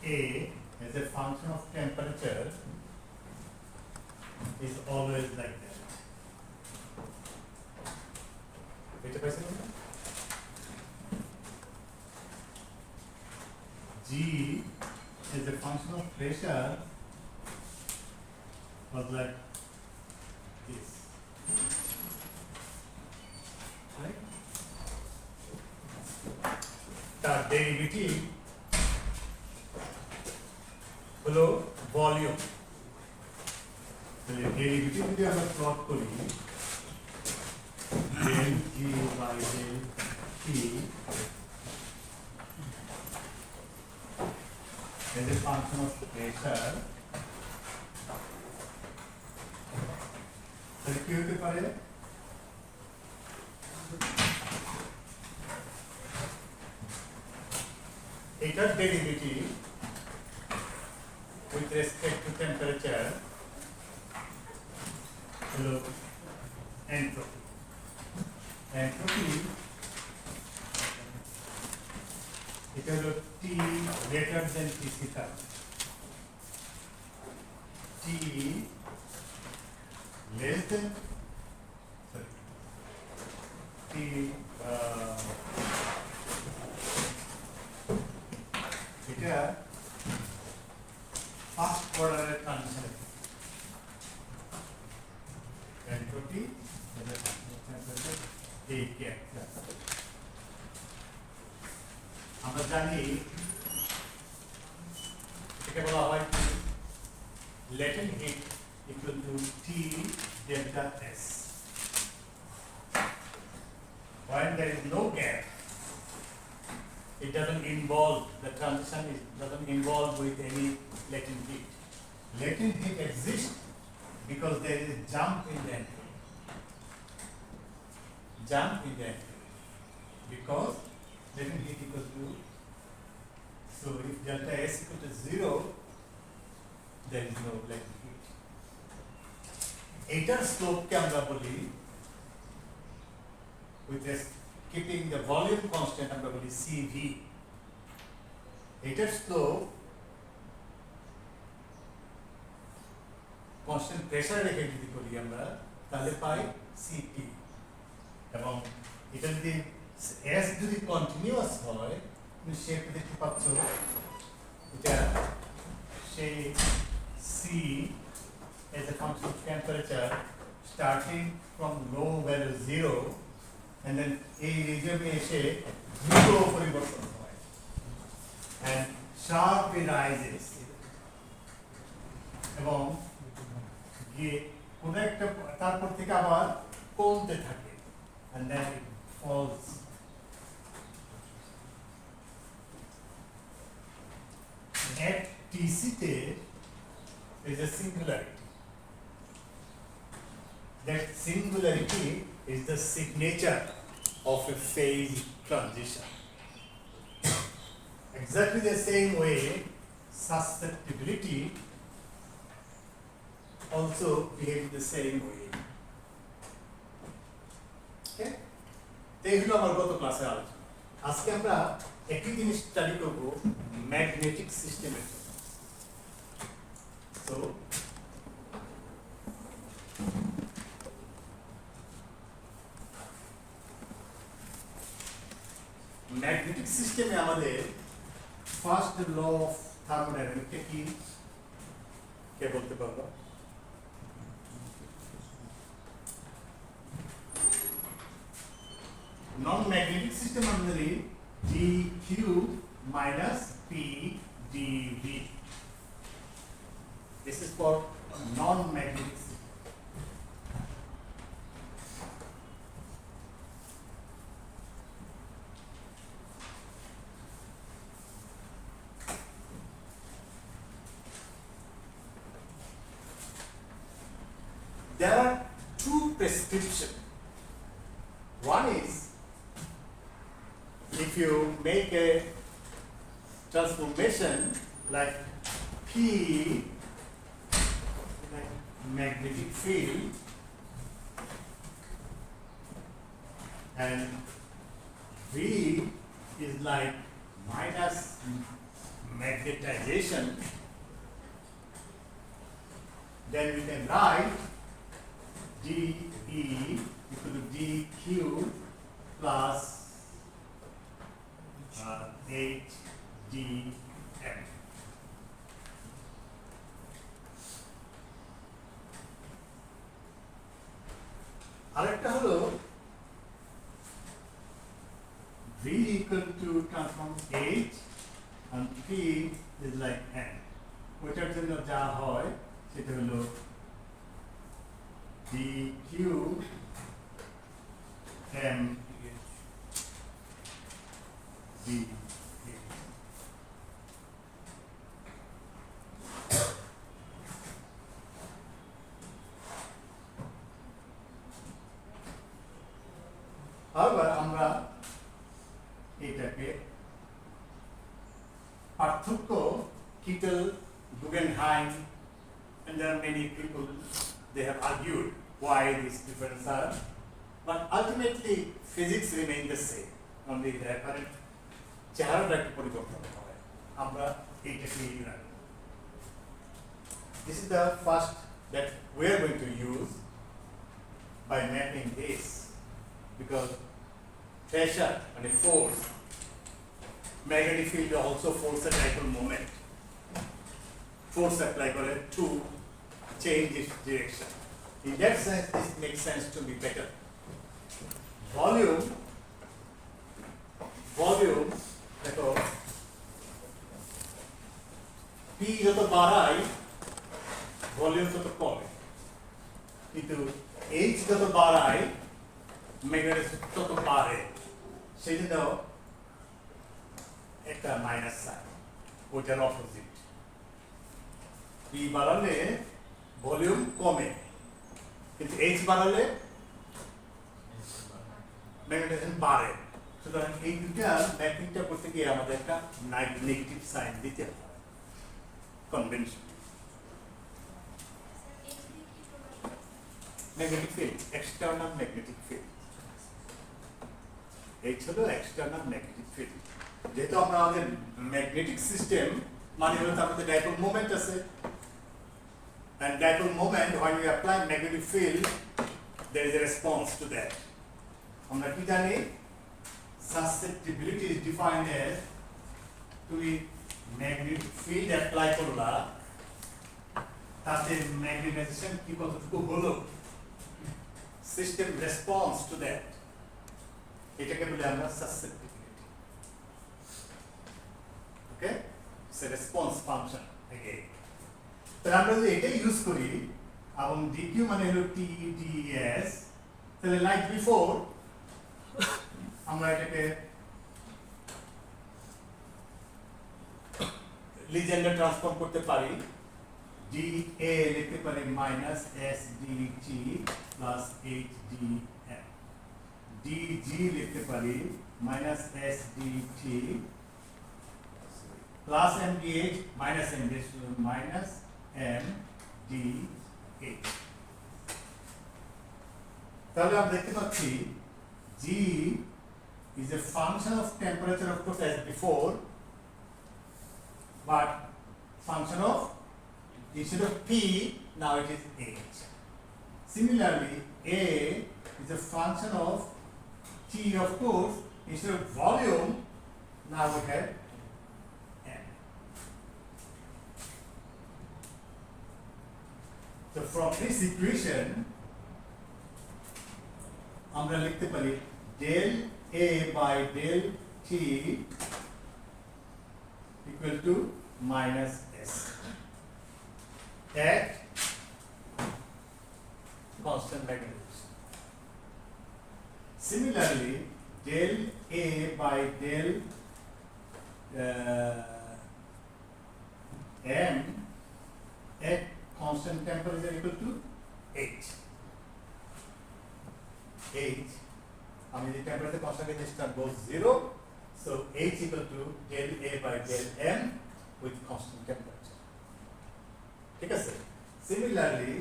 A as a function of temperature is always like that. এটা পাইছেন না? G as a function of pressure was like this. Right? তার derivative হলো volume. তাহলে derivative যদি আমরা প্লট করি del G by del T as a function of pressure, তাহলে কি হতে পারে? এটার derivative with respect to temperature হলো entropy. Entropy এটা হলো T greater than T theta. T less than T এটা ফার্স্ট অর্ডারের কন্ডিশন। এন্ট্রপি আমরা জানি এটাকে বলা হয় latent heat equal to T delta S. When there is no gap, it doesn't involve, the transition doesn't involve with any latent heat. Latent heat exists because there is a jump in the entropy. Jump in the entropy. Because latent heat equals to, so if delta S equal to 0, there is no latent heat. Etar slope ke amra boli, with this keeping the volume constant amra boli CV. Etar slope constant pressure রেখে যদি করি আমরা তাহলে পাই CP এবং এটা যদি S যদি continuous হয় তুমি শেপ দেখতে পাচ্ছ এটা সেই C as a function of temperature starting from low value 0 and then এই রিজিয়নে এসে দ্রুত পরিবর্তন হয় and sharply rises এবং গিয়ে কোনো একটা তারপর থেকে আবার কমতে থাকে and then it falls. At TC there is a singularity. That singularity is the signature of a phase transition. Exactly the same way susceptibility also behave the same way. Okay? এই হলো আমার গত ক্লাসে আলোচনা। আজকে আমরা একই জিনিস স্টাডি করব ম্যাগনেটিক সিস্টেমের জন্য। সো ম্যাগনেটিক সিস্টেমে আমাদের ফার্স্ট ল অফ থার্মোডাইনামিক্স কি কে বলতে পারবো? Non-magnetic system under dq minus p dv. This is for non-magnetic system. There are two prescriptions. One is if you make a transformation like P, like magnetic field, and V is like minus magnetization, then we can write dE equal to dQ plus HdM. আরেকটা হলো V equal to transform H and P is like N. ওইটার জন্য যা হয় সেটা হলো dQ M D আবার আমরা এটাকে পার্থক্য Kittel, Guggenheim, and there are many people they have argued why these differences are, but ultimately physics remain the same. Only the apparent চেহারাটা একটু পরিবর্তন হয়। আমরা এইটাকে রাখি। This is the first that we are going to use by mapping this, because pressure and a force, magnetic field also force a dipole moment. Force apply to change its direction. In that sense, this makes sense to be better. Volume, দেখো P যত বাড়ায় volume তত কমে, কিন্তু H যত বাড়ায় magnetic তত বাড়ে, সেই জন্য একটা মাইনাস সাইন, ওটার অপোজিট। P বাড়ালে ভলিউম কমে, কিন্তু H বাড়ালে ম্যাগনেটিজম বাড়ে। সুতরাং এই দুটা ম্যাপিংটা করতে গিয়ে আমাদের একটা নেগেটিভ সাইন দিতে হয়, convention. Magnetic field, external magnetic field, এই হলো এক্সটার্নাল ম্যাগনেটিক ফিল্ড। যেহেতু আমরা আমাদের ম্যাগনেটিক সিস্টেম মানে হলো আমাদের ডাইপোল মোমেন্ট আছে, and dipole moment when we apply magnetic field there is a response to that. আমরা কি জানি, susceptibility is defined as তুমি magnetic field apply করলা, তাতে ম্যাগনেটাইজেশন কি কতটুকু হলো, সিস্টেম রেসপন্স টু দ্যাট, এটাকে বলি আমরা susceptibility. Okay, it's a response function again. তাহলে আমরা যদি এটা ইউজ করি এবং dq মানে হলো TDS, তাহলে লাইক বিফোর আমরা এটাকে লিজেন্ডার ট্রান্সফর্ম করতে পারি, dA লিখতে পারি minus SDT plus HDM, dG লিখতে পারি minus SDT plus MDH minus MDH minus MDH। তাহলে আমরা দেখতে পাচ্ছি G is a function of temperature, of course, as before, but function of, instead of P, now it is H. Similarly, A is a function of T, of course, instead of volume, now we have M. So from this equation, আমরা লিখতে পারি del A by del T equal to minus S at constant magnitude. Similarly, del A by del M at constant temperature equal to H. H, I mean the temperature constant in this term goes 0, so H equal to del A by del M with constant temperature. ঠিক আছে? Similarly,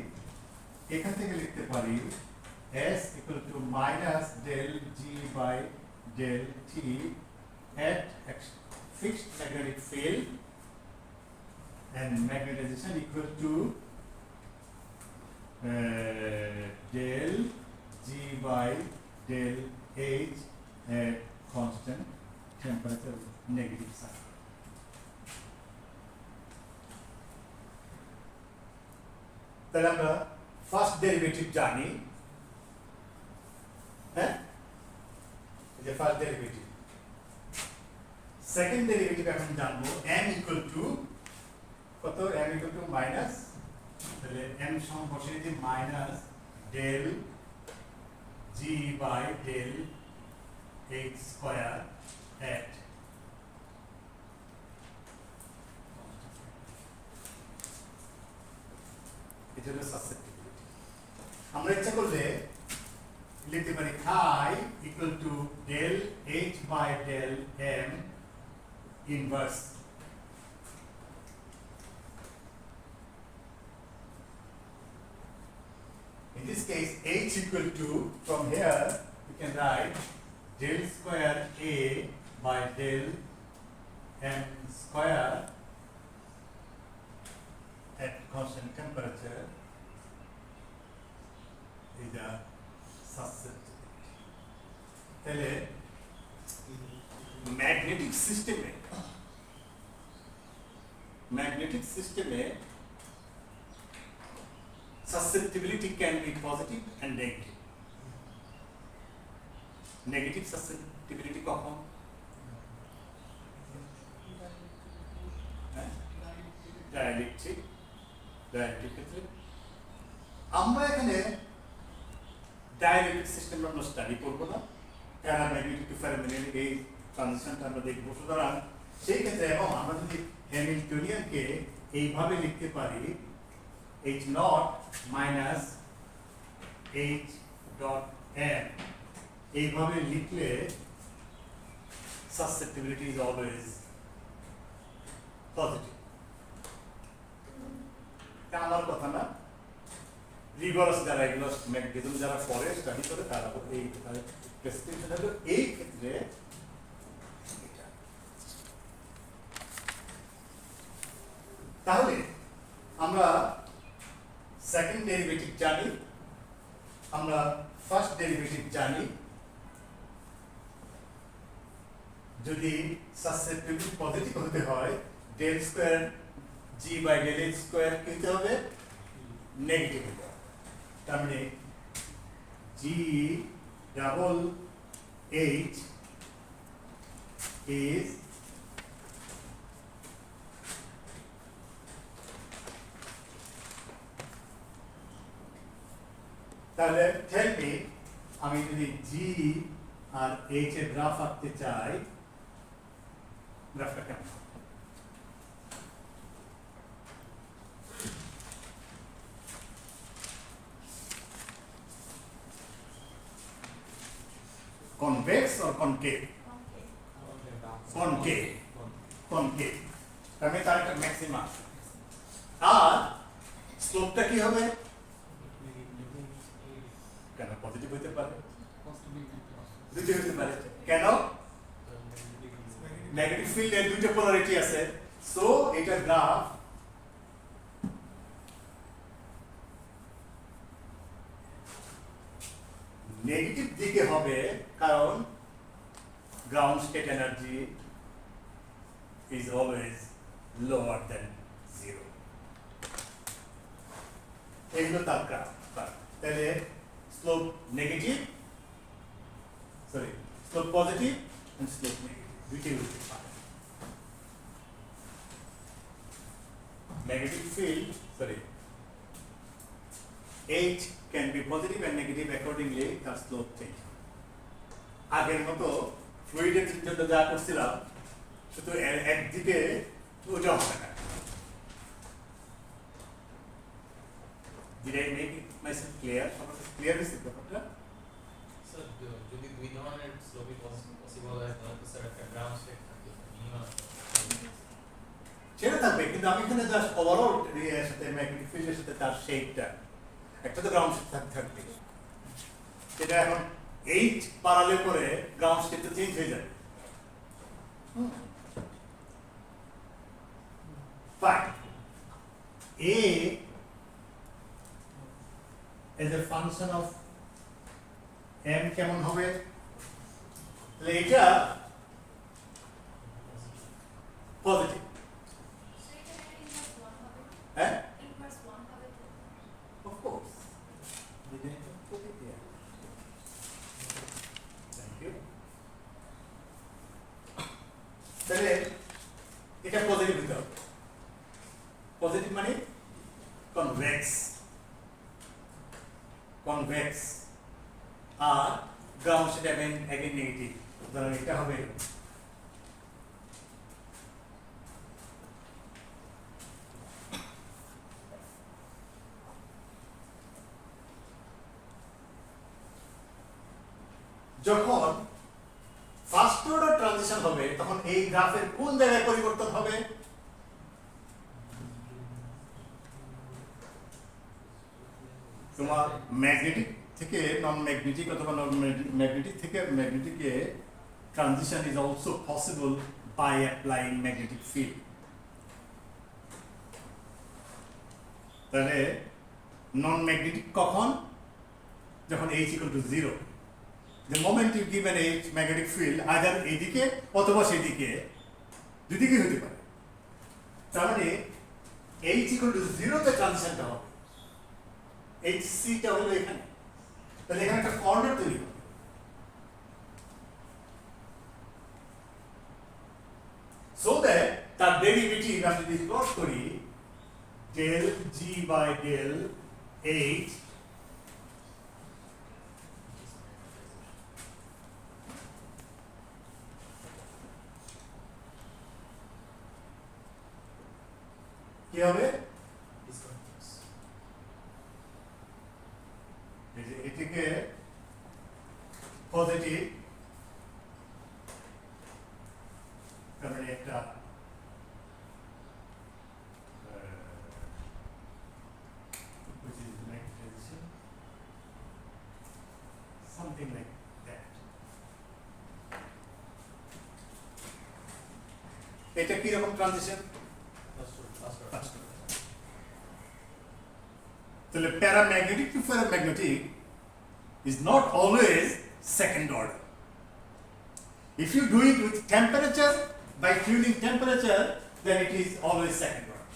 এখান থেকে লিখতে পারি S equal to minus del G by del T at fixed magnetic field and magnetization equal to del G by del H at constant temperature negative sign. তাহলে আমরা first derivative জানি, হ্যাঁ, এই যে ফার্স্ট ডেরিভেটিভ। সেকেন্ড ডেরিভেটিভ এখন জানবো m equal to কত, m equal to minus, তাহলে m সমান বসিয়ে দিই minus del g by del h square এট এটা হলো সাসেপ্টিবিলিটি। আমরা ইচ্ছা করলে লিখতে পারি I equal to del h by del m inverse in this case h equal to, from here we can write del square a by del m square at constant temperature is the susceptibility. তাহলে magnetic system susceptibility can be positive and negative. Negative susceptibility কখন? Dielectric ক্ষেত্রে। আমরা এখানে dielectric system আমরা study করবো না, paramagnetic two ferromagnetic এই ট্রানজিশনটা আমরা দেখবো। সুতরাং সেই ক্ষেত্রে এবং আমরা যদি হ্যামিল্টনিয়ানকে এইভাবে লিখতে পারি h naught minus h dot m, এইভাবে লিখলে susceptibility is always positive. আমার কথা না, রিভার্স যারা এগুলো ম্যাগনেটিজম যারা পরে স্টাডি করে তারা এই প্রেসক্রিপশন হলো এই ক্ষেত্রে এটা। তাহলে আমরা সেকেন্ড ডেরিভেটিভ জানি, আমরা ফার্স্ট ডেরিভেটিভ জানি। যদি সাসেপ্টিবিলিটি পজিটিভ হতে হয় del square g by del h square কিনতে হবে নেগেটিভ হতে হবে। তার মানে g ডাবল h is তাহলে টেল মি, আমি যদি g আর h এর গ্রাফ আঁকতে চাই, গ্রাফটা কেমন? convex or concave? concave তাহলে তার একটা ম্যাক্সিমা আছে। আর স্লোপটা কি হবে? কেন পজিটিভ হতে পারে, দুটো হতে পারে। কেন? ম্যাগনেটিক ফিল্ডের দুটো পোলারিটি আছে, সো এটা গ্রাফ নেগেটিভ দিকে হবে, কারণ ground state energy is always lower than 0. এগুলো তার গ্রাফ। তাহলে slope negative, sorry slope positive and slope negative দুইটাই হতে পারে। Magnetic field, sorry, H can be positive and negative accordingly, তার slope change। আগের মতো ফ্লুইডের জন্য যা করছিলাম শুধু একদিকে ওটা হবে না। Did I make it myself clear? Clear is ব্যাপারটা? স্যার যদি দুই ধরনের স্লোপই পসিবল হয় তাহলে তো স্যার একটা গ্রাউন্ড স্টেট থাকে মিনিমাম সেটা থাকবে, কিন্তু আমি এখানে জাস্ট ওভারঅল এর সাথে ম্যাগনেটিক ফিল্ডের সাথে তার শেপটা একটা তো গ্রাউন্ড স্টেট থাকবে। সেটা এখন এইচ প্যারালাল করে গ্রাউন্ড স্টেটটা চেঞ্জ হয়ে যাবে। Fine, a as a function of m কেমন হবে তাহলে এটা পজিটিভ হ্যাঁ of course thank you তাহলে এটা পজিটিভ হতে হবে পজিটিভ মানে কনভেক্স আর গ্রাউন্ড সেট अगेन নেগেটিভ ধরুন এটা হবে যখন ফার্স্ট অর্ডার ট্রানজিশন হবে তখন এই গ্রাফের কোন জায়গায় পরিবর্তন হবে তোমার ম্যাগনেটিক থেকে নন ম্যাগনেটিক অথবা নন ম্যাগনেটিক থেকে ম্যাগনেটিকে transition is also possible by applying magnetic field তাহলে নন ম্যাগনেটিক কখন যখন h equal to 0 the moment you give an h magnetic field either এদিকে অথবা সেদিকে দুদিকেই হতে পারে তার মানে h equal to 0 তে ট্রানজিশনটা হবে hc টা হলো এখানে তাহলে এখানে একটা কর্নার তৈরি হবে so that তার ডেরিভেটিভ আমি যদি প্লট করি del g by del h কি হবে এটিকে পজিটিভ তারপরে একটা which is like position something like that এটা কি রকম ট্রানজিশন তাহলে paramagnetic to ferromagnetic is not always second order. If you do it with temperature, by tuning temperature, then it is always second order.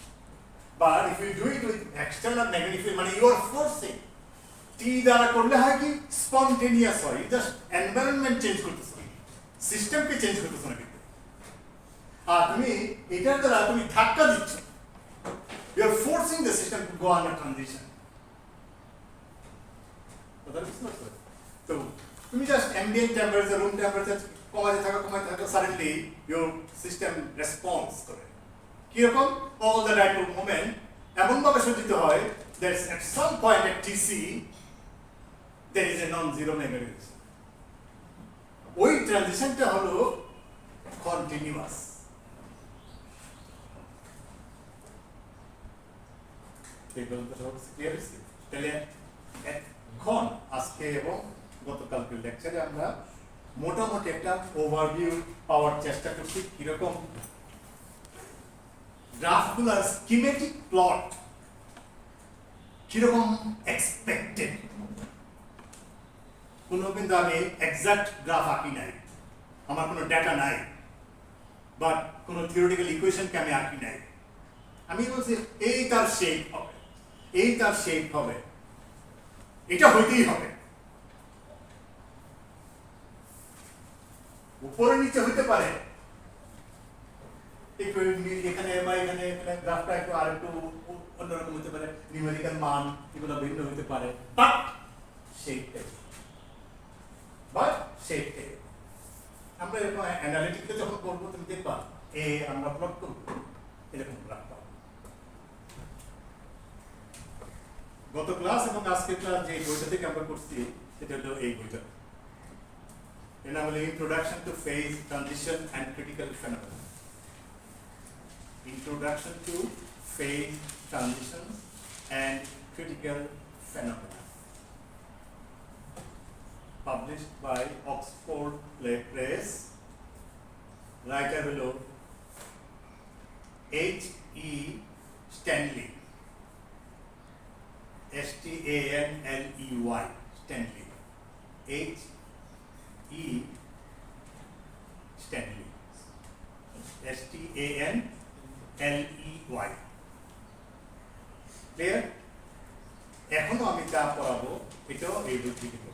But if you do it with external magnetic field, মানে you are forcing, T দ্বারা করলে হয় কি spontaneous হয়, just environment change করতেছ, system কে change করতেছ না কিন্তু। আর তুমি এটার দ্বারা তুমি ধাক্কা দিচ্ছ, you are forcing the system to go under transition. So, তুমি just ambient temperature, room temperature কমাতে থাকো suddenly your system responds করে কিরকম all the dipole moment এমন ভাবে সজ্জিত হয় that at some point at TC there is a non-zero magnetic ওই ট্রানজিশনটা হলো কন্টিনিউয়াস তাহলে এখন আজকে এবং গতকালকের লেকচারে আমরা মোটামুটি একটা ওভারভিউ পাওয়ার চেষ্টা করছি কিরকম গ্রাফগুলার স্কিমেটিক প্লট কিরকম এক্সপেক্টেড কোনো কিন্তু আমি এক্সাক্ট গ্রাফ আঁকি নাই আমার কোনো ডেটা নাই বাট কোনো থিওরিটিক্যাল ইকুয়েশনকে আমি আঁকি নাই আমি বলছি এই তার শেপ হবে এই তার শেপ হবে এটা হইতেই হবে উপরে নিচে হইতে পারে এখানে বা এখানে গ্রাফটা একটু আর একটু অন্যরকম হতে পারে নিউমেরিক্যাল মান এগুলো ভিন্ন হতে পারে বাট শেপটাই আমরা এরকম অ্যানালিটিক্যালি যখন করবো তুমি দেখবা আমরা প্লট করবো এরকম গ্রাফ পাবো গত ক্লাস এবং আজকের ক্লাস যে বইটা থেকে আমরা করছি সেটা হলো এই বইটা এর নাম হলো introduction to phase transition and critical phenomena Introduction to Phase Transitions and Critical Phenomena, published by Oxford Press, writer below H.E. Stanley. Stanley, Stanley, H-E Stanley, Stanley, clear? এখনো আমি যা পড়াবো এটাও এই রূপ থেকে পড়বো।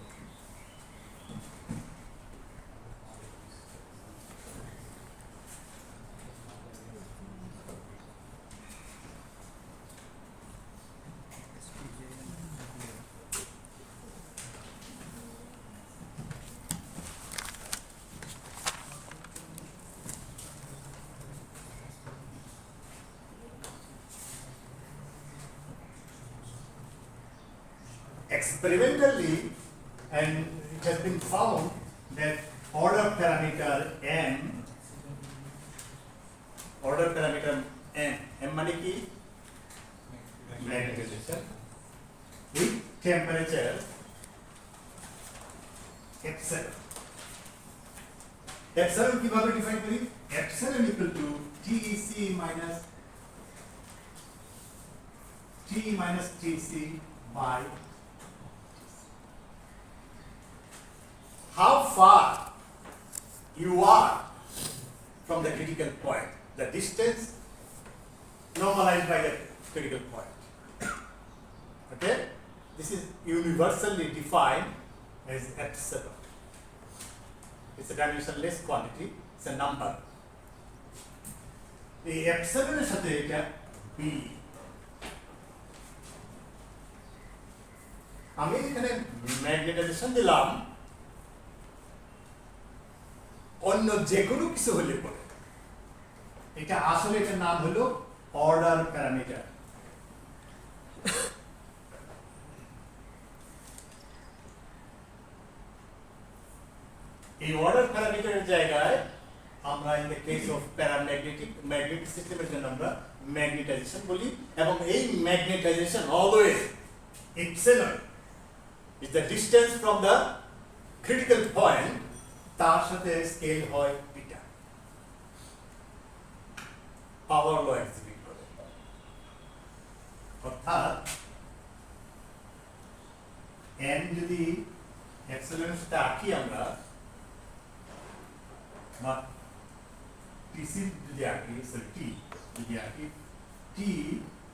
Experimentally, and it has been found that order parameter m মানে কি? Magnetization with temperature epsilon. Epsilon কিভাবে ডিফাইন করি? Epsilon equal to TEC minus T minus TC by how far you are from the critical point, the distance normalized by the critical point. Okay? This is universally defined as epsilon. It's a dimensionless quantity, it's a number. The epsilon is B. আমি এখানে magnetization দিলাম অন্য যে কোনো কিছু হলে পরে, এটা আসলে এটার নাম হলো অর্ডার প্যারামিটার। এই অর্ডার প্যারামিটারের জায়গায় আমরা in the case of magnetic সিস্টেমের জন্য আমরা ম্যাগনেটাইজেশন বলি, এবং এই magnetization always epsilon is the distance from the critical point, তার সাথে স্কেল হয় বিটা, পাওয়ার ল এক্সিকিউট করে। অর্থাৎ n যদি এপসিলনের সাথে আঁকি আমরা, বা টিসি যদি আঁকি, সরি টি যদি আঁকি, টি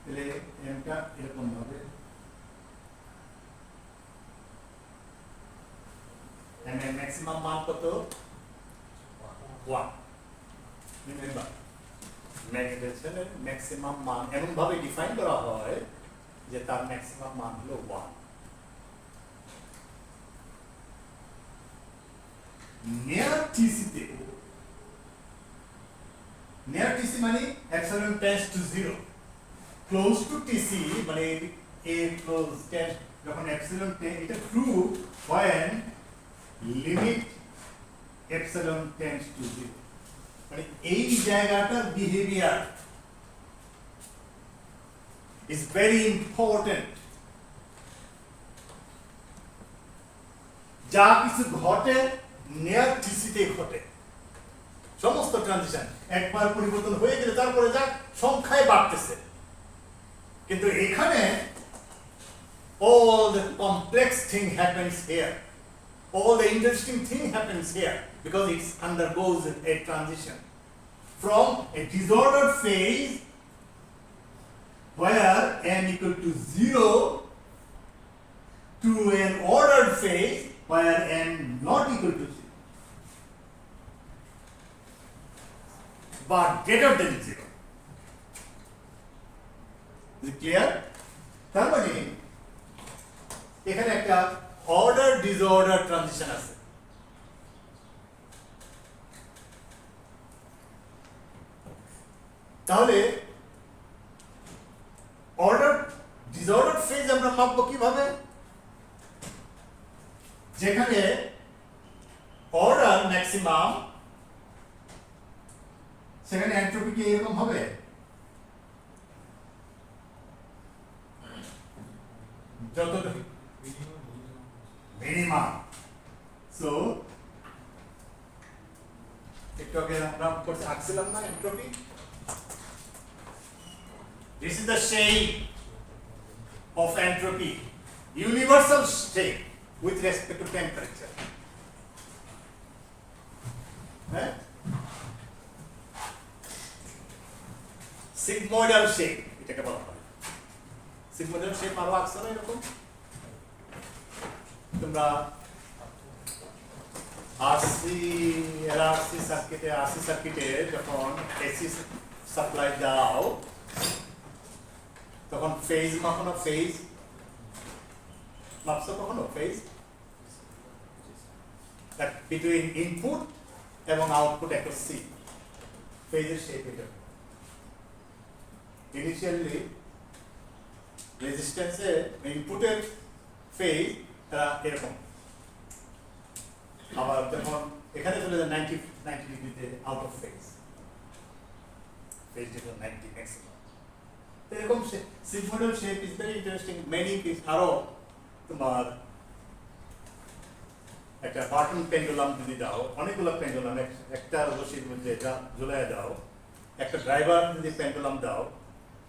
তাহলে এমটা এরকম হবে, ম্যাক্সিমাম মান কত? 1। রিমেম্বার, ম্যাগনেটাইজেশনের ম্যাক্সিমাম মান এমন ভাবে ডিফাইন করা হয় যে তার ম্যাক্সিমাম মান হলো 1। নিয়ার টিসিতে, নিয়ার টিসি মানে epsilon tends to 0, close two TC মানে এ ক্লোজ টেন্ডস, যখন এপসিলন এটা true when limit epsilon tends to 0, মানে এই জায়গাটার বিহেভিয়ার is very important। যা কিছু ঘটে নিয়ার টিসিতে ঘটে, সমস্ত ট্রানজিশন একবার পরিবর্তন হয়ে গেলে তারপরে যা সংখ্যায় বাড়তেছে, কিন্তু এখানে all the complex thing happens here, all the interesting thing happens here, because it undergoes a transition from a disordered phase where n equal to 0 to an ordered phase where n not equal to 0 but greater than 0. Is it clear? তার মানে এখানে একটা order disorder transition আছে। তাহলে order disorder phase আমরা মাপবো কিভাবে? যেখানে order maximum, সেখানে এন্ট্রপি কি এরকম হবে? যত মিনিমাম। সো একটু আগে আমরা করতে আঁকছিলাম না entropy, this is the shape of entropy, universal state with respect to temperature. হ্যাঁ sigmoidal shape এটাকে বলা হয় sigmoidal shape আরো আছে না এরকম তোমরা RC সার্কিটে যখন এসি সাপ্লাই দাও তখন ফেজ মাপনো ফেজ মাপছো কখনো ফেজ বিটুইন ইনপুট এবং আউটপুট একটা সি ফেজের শেপ এটা ইনিশিয়ালি রেজিস্ট্যান্সে ইনপুটের ফেজ তারা এরকম আবার যখন এখানে চলে যায় 90 ডিগ্রিতে আউট অফ ফেজ ফেজ যখন 90 ম্যাক্সিমাম এরকম sigmoidal shape is very interesting many piece আরো তোমার একটা বাটন পেন্ডুলাম যদি দাও অনেকগুলো পেন্ডুলাম একটা রশির মধ্যে এটা ঝুলায় দাও একটা ড্রাইভার যদি পেন্ডুলাম দাও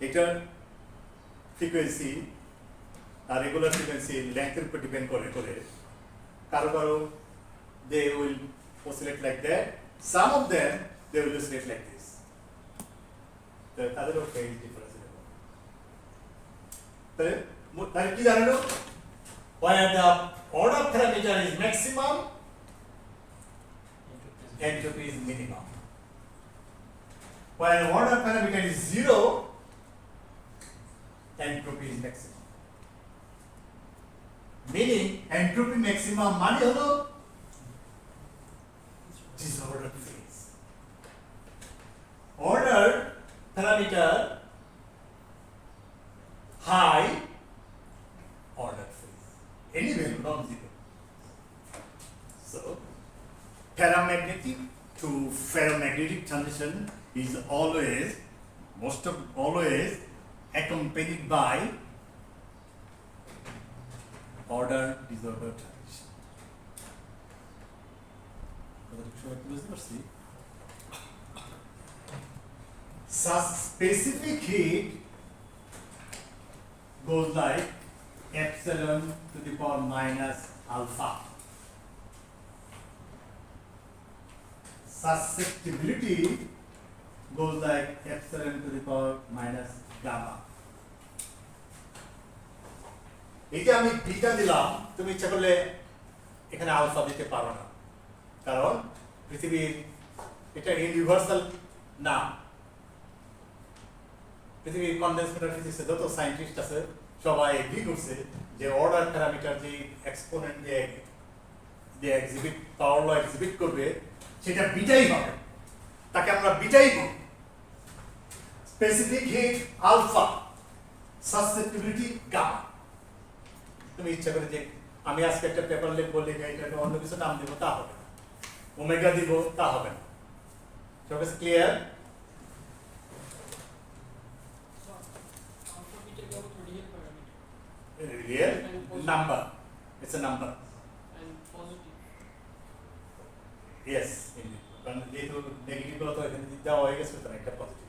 এটার ফ্রিকোয়েন্সি আর রেগুলার ফ্রিকোয়েন্সি লেন্থের উপর ডিপেন্ড করে কারো কারো they will oscillate like that some of them they will oscillate like this তাদের ফেজ ডিফারেন্স তাহলে কি জানো where the order parameter is maximum entropy is minimum where the order parameter is 0 entropy is maximum meaning entropy maximum মানে হলো disordered phase order parameter high order phase any value non-zero so paramagnetic to ferromagnetic transition is always accompanied by order disordered transition such specific heat goes like epsilon to the power minus alpha. Susceptibility goes like epsilon to the power minus gamma. এই যে আমি beta দিলাম তুমি ইচ্ছা করলে এখানে alpha দিতে পারো না কারণ পৃথিবীর এটা ইউনিভার্সাল না পৃথিবীর কনডেন্সেটর ফিজিক্সে যত সায়েন্টিস্ট আছে সবাই এগ্রি করছে যে অর্ডার প্যারামিটার যে এক্সপোনেন্ট যে এক্সিবিট পাওয়ার ল এক্সিবিট করবে সেটা বিটাই হবে তাকে আমরা বিটাই বলি স্পেসিফিক হিট আলফা সাসসেপ্টিবিলিটি গামা তুমি ইচ্ছা করে যে আমি আজকে একটা পেপার লিখবো লিখে এটাকে অন্য কিছু নাম দেবো তা হবে না ওমেগা দিব তা হবে না সব কিছু clear real number it's a number and positive yes indeed কারণ যেহেতু নেগেটিভ গুলো তো এখানে দেওয়া হয়ে গেছে তো একটা পজিটিভ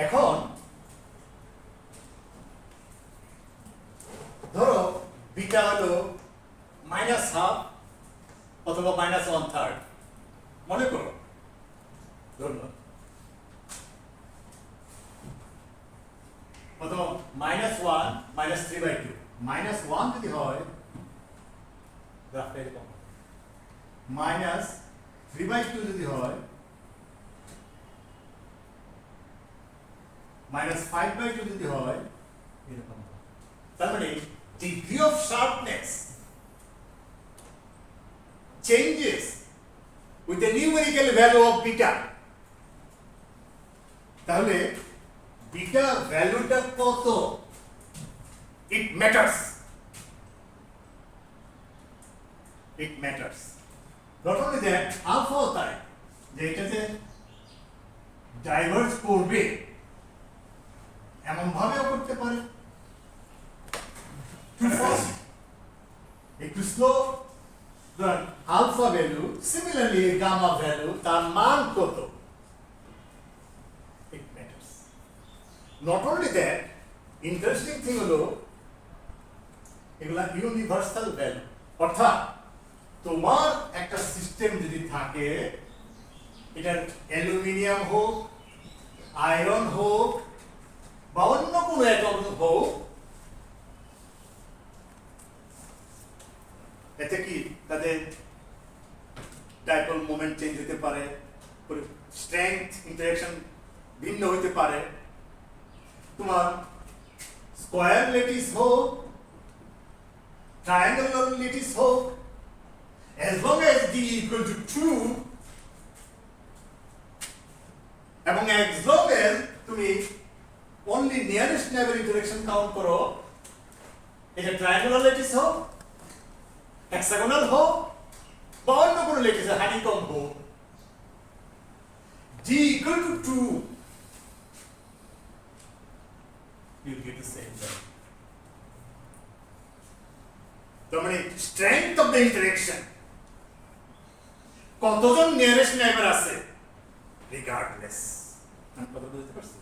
এখন ধরো বিটা হলো -½ অথবা -1/3 মনে করো ধরো অথবা -1 -3/2 -1 যদি হয় গ্রাফটা এরকম -3/2 যদি হয় -5/2 যদি হয় এরকম তার মানে degree of sharpness changes with the numerical value of beta তাহলে বিটা ভ্যালুটা কত it matters not only that alpha তাই যে এটা যে ডাইভার্জ করবে এমন ভাবেও করতে পারে টু ফাস্ট একটু slow alpha value similarly gamma value তার মান কত not only that, interesting thing হলো এগুলা ইউনিভার্সাল ভ্যালু, অর্থাৎ তোমার একটা সিস্টেম যদি থাকে, এটার অ্যালুমিনিয়াম হোক, আয়রন হোক, বা অন্য কোনো অ্যাটম হোক, এতে কি তাদের ডাইপোল মোমেন্ট চেঞ্জ হতে পারে, স্ট্রেংথ ইন্টারেকশন ভিন্ন হতে পারে। তোমার স্কোয়ার ল্যাটিস হোক, ট্রায়াঙ্গুলার ল্যাটিস হোক, as long as d equal to 2 এবং as long as তুমি only nearest neighbor interaction count করো, এটা ট্রায়াঙ্গুলার ল্যাটিস হোক, হেক্সাগোনাল হোক, বা অন্য কোনো ল্যাটিস হানিকম হোক, d equal to 2, you get the same value. তার মানে strength of the interaction, কতজন নিয়ারেস্ট নেইবার আছে, regardless. আমি কথা বুঝতে পারছি?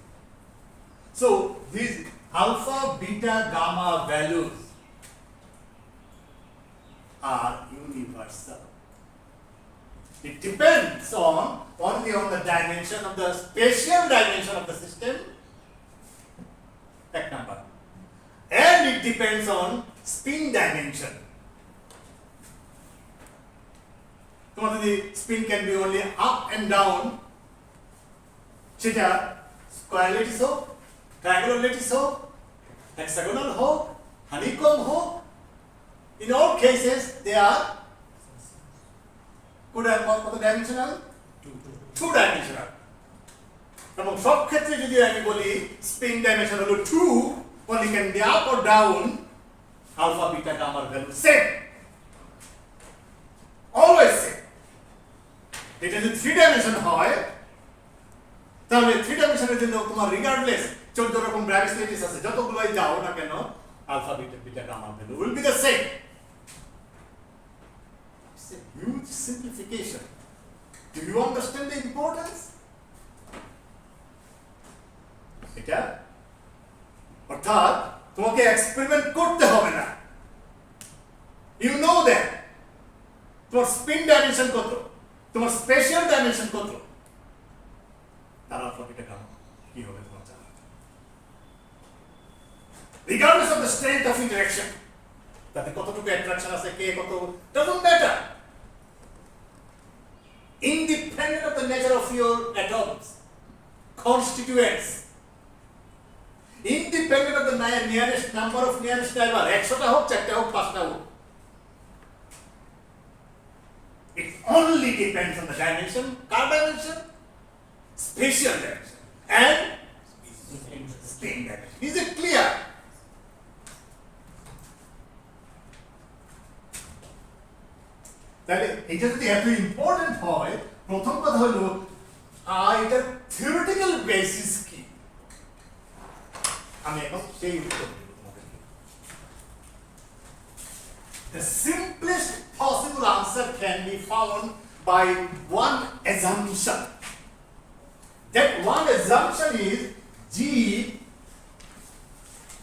So these alpha, beta, gamma values are universal. It depends only on the dimension of the spatial dimension of the system, এক number, and it depends on spin dimension. তোমার যদি spin can be only up and down, সেটা square lattice হোক, triangular lattice হোক, hexagonal হোক, honeycomb হোক, in all cases they are কত dimensional, two dimensional. এবং সব ক্ষেত্রে যদি আমি বলি স্পিন ডাইমেনশন হলো 2, only can be up or down, alpha, beta, gamma value same, always same. এটা যদি 3 ডাইমেনশন হয়, তাহলে 3 ডাইমেনশনের জন্য তোমার রিগার্ডলেস 14 রকম ব্র্যাকেটস ল্যাটিস আছে, যতগুলোই যাও না কেন, alpha, beta, beta, gamma value will be the same. It's a huge simplification. Do you understand the importance? এটা অর্থাৎ তোমাকে এক্সপেরিমেন্ট করতে হবে না, ইউ নো দ্যাট তোমার স্পিন ডাইমেনশন কত, তোমার স্পেশাল ডাইমেনশন কত, তার alpha, beta, gamma কি হবে তোমার জানা, regardless of the strength of interaction, তাতে কতটুকু অ্যাট্রাকশন আছে, কে কত, doesn't matter, independent of the nature of your atoms, constituents, independent of the nearest number of nearest neighbor, 100টা হোক, 4টা হোক, 5টা হোক, it only depends on the dimension, car dimension, spatial dimension, and spin dimension. Is it clear? তাহলে এটা যদি এত important হয়, প্রথম কথা হলো এটার থিওরিটিক্যাল বেসিস কি, আমি এখন সেই উত্তর দেব তোমাদেরকে। The simplest possible answer can be found by one assumption. That one assumption is G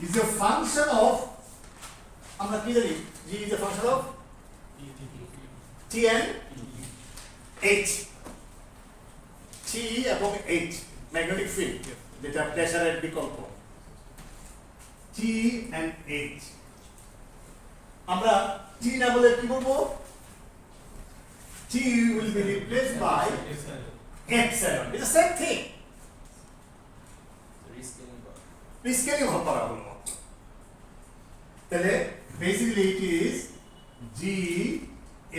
is a function of, আমরা কি জানি, G is a function of T and H, T এবং H ম্যাগনেটিক ফিল্ড, যেটা প্রেসারের বিকল্প, T and H। আমরা T না বলে কি বলবো, T will be replaced by epsilon. It's the same thing. Rescaling করা হলো, তাহলে basically it is G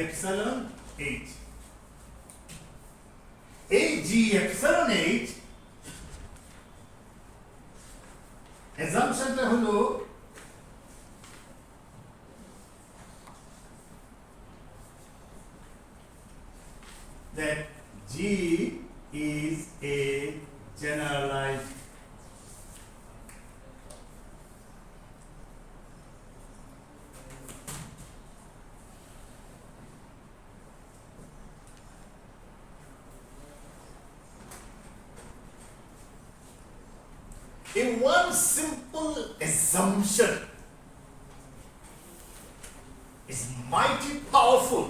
epsilon H. এই G epsilon H assumptionটা হলো that G is a generalized in one simple assumption is mighty powerful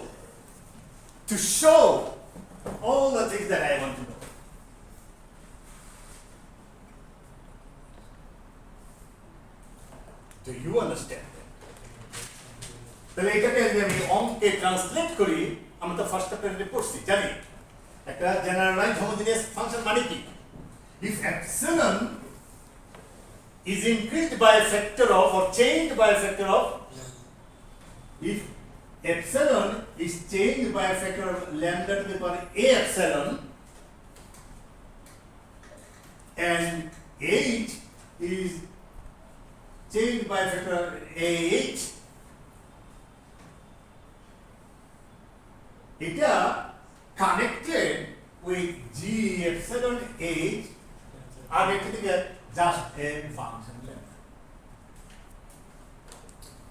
to show all the things that I want to know. Do you understand that? তাহলে এটাকে যদি আমি অঙ্কে translate করি, আমরা তো ফার্স্ট চ্যাপ্টারে পড়ছি, জানি একটা জেনারেলাইজড হোমোজেনিয়াস ফাংশন মানে কি? If epsilon is increased by a factor of or changed by a factor of, if epsilon is changed by a factor of lambda to the power a epsilon and h is changed by a factor of ah, এটা connected with g epsilon h আর এটা থেকে just a function lambda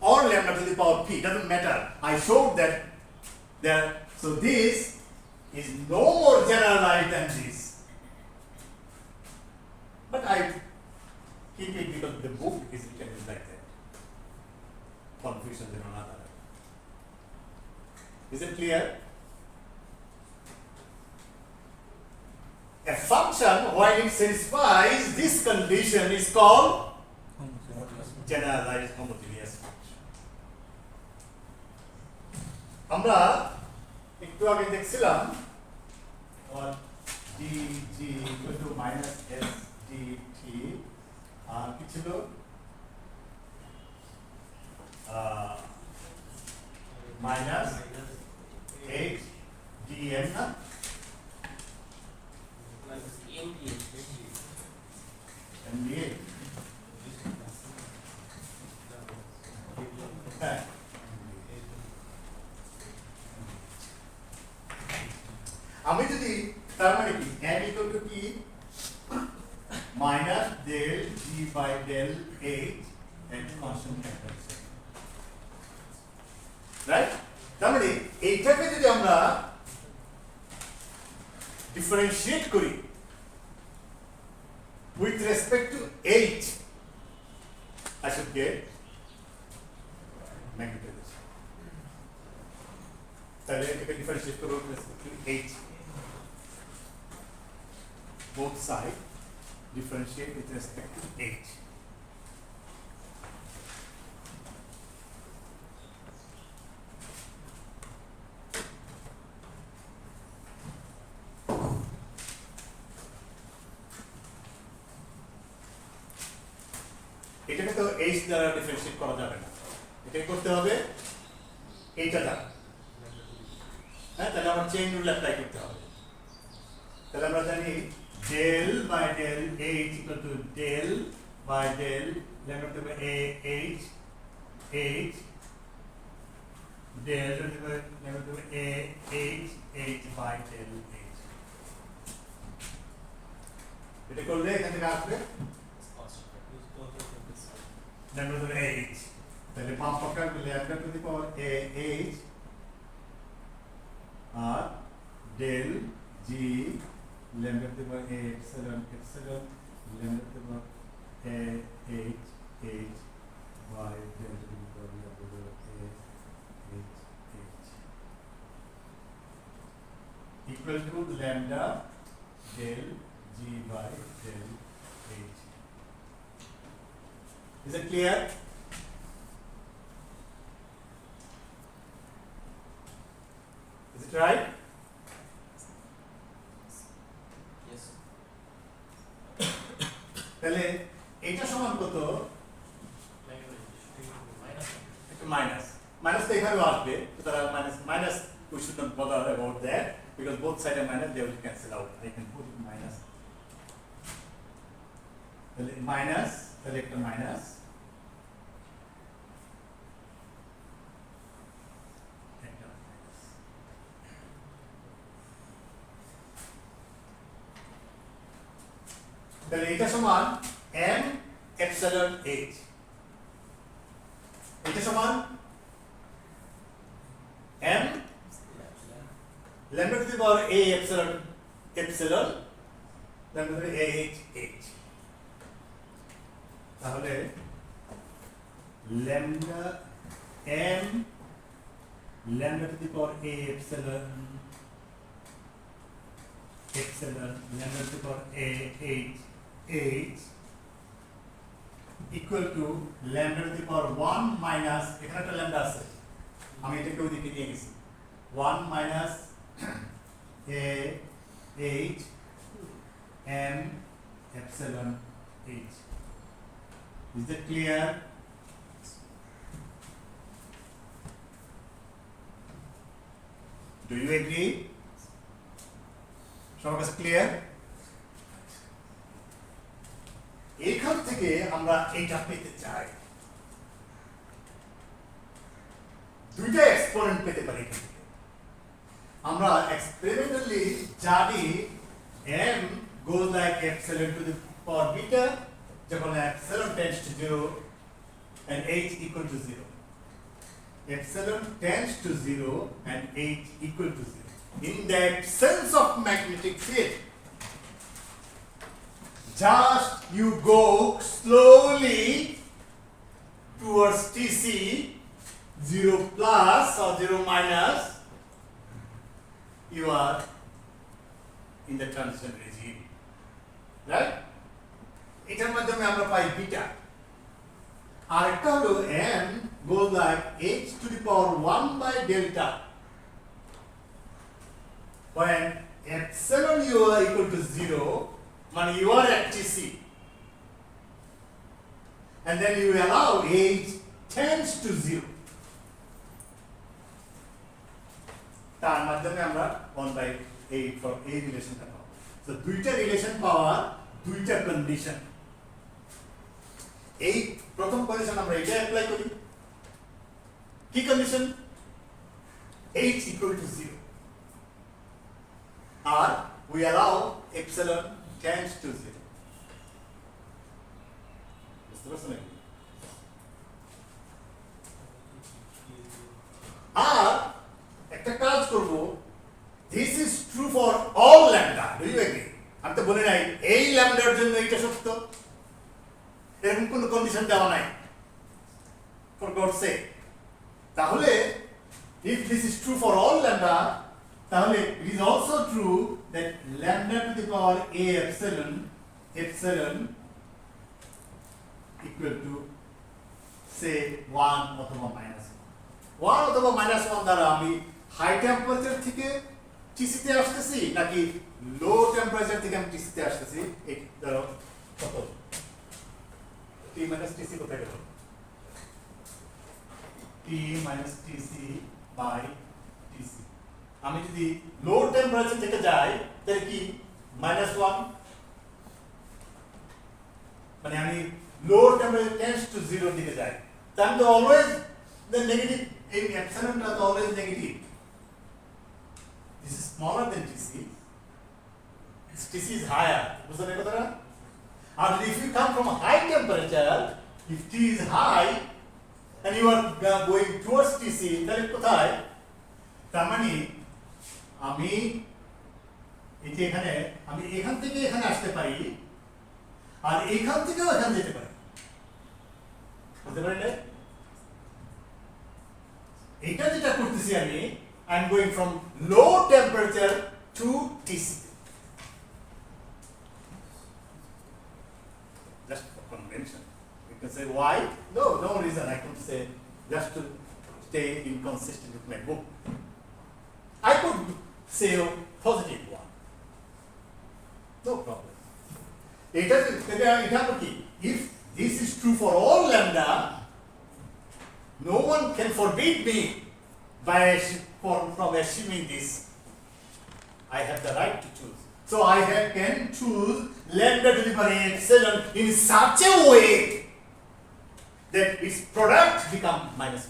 or lambda to the power p, doesn't matter. I showed that there, so this is no more generalized than this, but I keep it because the book is written like that. Confusion in another. Is it clear? A function, while it satisfies this condition, is called generalized homogeneous function. আমরা একটু আগে দেখছিলাম dg equal to minus s dt আর কি ছিল minus h dm না MDA. হ্যাঁ আমি যদি তার মানে কি m equal to কি minus del g by del h at constant temperature, right? তার মানে এইটাকে যদি আমরা ডিফারেন্সিয়েট করি with respect to h, I should get magnitude. তাহলে এটাকে ডিফারেন্সিয়েট করব with respect to h, both sides differentiate with respect to h. এটাকে তো h দ্বারা ডিফারেন্সিয়েট করা যাবে না, এটাকে করতে হবে এইটা দ্বারা। হ্যাঁ, তাহলে আমার চেইন রুল অ্যাপ্লাই করতে হবে। তাহলে আমরা জানি del by del h equal to del by del lambda to the a h h del to the lambda to the a h h by del h। এটা করলে এখান থেকে আসবে lambda to the a h, তাহলে বাম পক্ষে আসবে lambda to the power a h R del g lambda to the power a epsilon epsilon lambda to the power a h h by del to the power a h h equal to lambda del g by del h. Is it clear? Is it right? Yes. তাহলে এটা সমান কত? একটা minus, minus তো এখানেও আসবে, সুতরাং minus we should not bother about that because both sides are minus, they will cancel out. I can put it minus. তাহলে মাইনাস, তাহলে একটা মাইনাস, তাহলে এটা সমান m epsilon h, এটা সমান m lambda to the power a epsilon epsilon lambda to the a h h। তাহলে lambda m lambda to the power a epsilon lambda to the power a h equal to lambda to the power 1 minus এখানে একটা lambda আছে আমি এটাকে ওইদিকে নিয়ে গেছি 1 minus a h m epsilon h. Is that clear? Do you agree? সবার কাছে ক্লিয়ার? এখান থেকে আমরা এইটা পেতে চাই, দুইটা এক্সপোনেন্ট পেতে পারি এখান থেকে। আমরা এক্সপেরিমেন্টালি জানি m goes like epsilon to the power beta যখন epsilon tends to 0 and h equal to 0. Epsilon tends to 0 and h equal to 0. In the absence of magnetic field, just you go slowly towards TC, 0 plus or 0 minus, you are in the transition regime, right? এটার মাধ্যমে আমরা পাই beta, আর একটা হলো m goes like h to the power 1 by delta when epsilon u are equal to 0, মানে you are at TC, and then you allow h tends to 0, তার মাধ্যমে আমরা 1 by 8 for a রিলেশনটা পাবো। তো দুইটা রিলেশন পাওয়ার দুইটা কন্ডিশন। এই প্রথম কন্ডিশন আমরা এটা অ্যাপ্লাই করি, কি কন্ডিশন? h equal to 0 আর we allow epsilon tends to 0. বুঝতে পারছেন নাকি? আর একটা কাজ করব, this is true for all lambda. Do you agree? আমি তো বলি নাই এই ল্যামডার জন্য এটা সত্য, এরকম কোন কন্ডিশন দেওয়া নাই for God's sake. তাহলে if this is true for all lambda, তাহলে it is also true that lambda to the power a epsilon equal to say 1 অথবা -1 অথবা -1 দ্বারা আমি হাই টেম্পারেচার থেকে টিসিতে আসতেছি নাকি লো টেম্পারেচার থেকে আমি টিসিতে আসতেছি, এই ধরো কত t minus tc কোথায় গেল, t minus tc by tc। আমি যদি লো টেম্পারেচার থেকে যাই তাহলে কি -1, মানে আমি লো টেম্পারেচার টেন্ডস টু 0 দিকে যাই, তাহলে তো অলওয়েজ the negative, এই epsilon is always negative. This is smaller than TC. TC is higher. বুঝলেন এই কথাটা? And if you come from a high temperature, if T is high and you are going towards TC, তাহলে কোথায়? তার মানে আমি এখান থেকে এখানে আসতে পারি আর এখান থেকেও এখানে যেতে পারি, বুঝতে পারলে? এটা যেটা করতেছি আমি, I am going from low temperature to TC. Just for convention. You can say why? No reason. I could say just to stay inconsistent with my book. I could say a positive one. No problem. এটা কি? If this is true for all lambda, no one can forbid me from assuming this. I have the right to choose. So I can choose lambda to the power epsilon in such a way that its product become -1.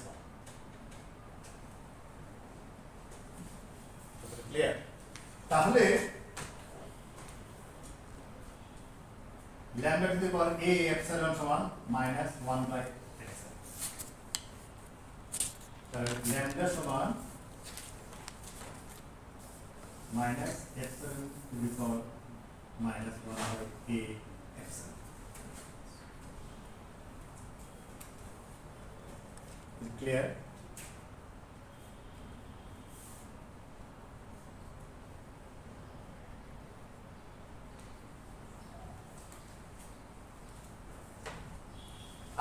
Clear? তাহলে lambda to the power a epsilon সমান -1 by epsilon. তাহলে lambda সমান minus epsilon to the power -1 by a epsilon. clear?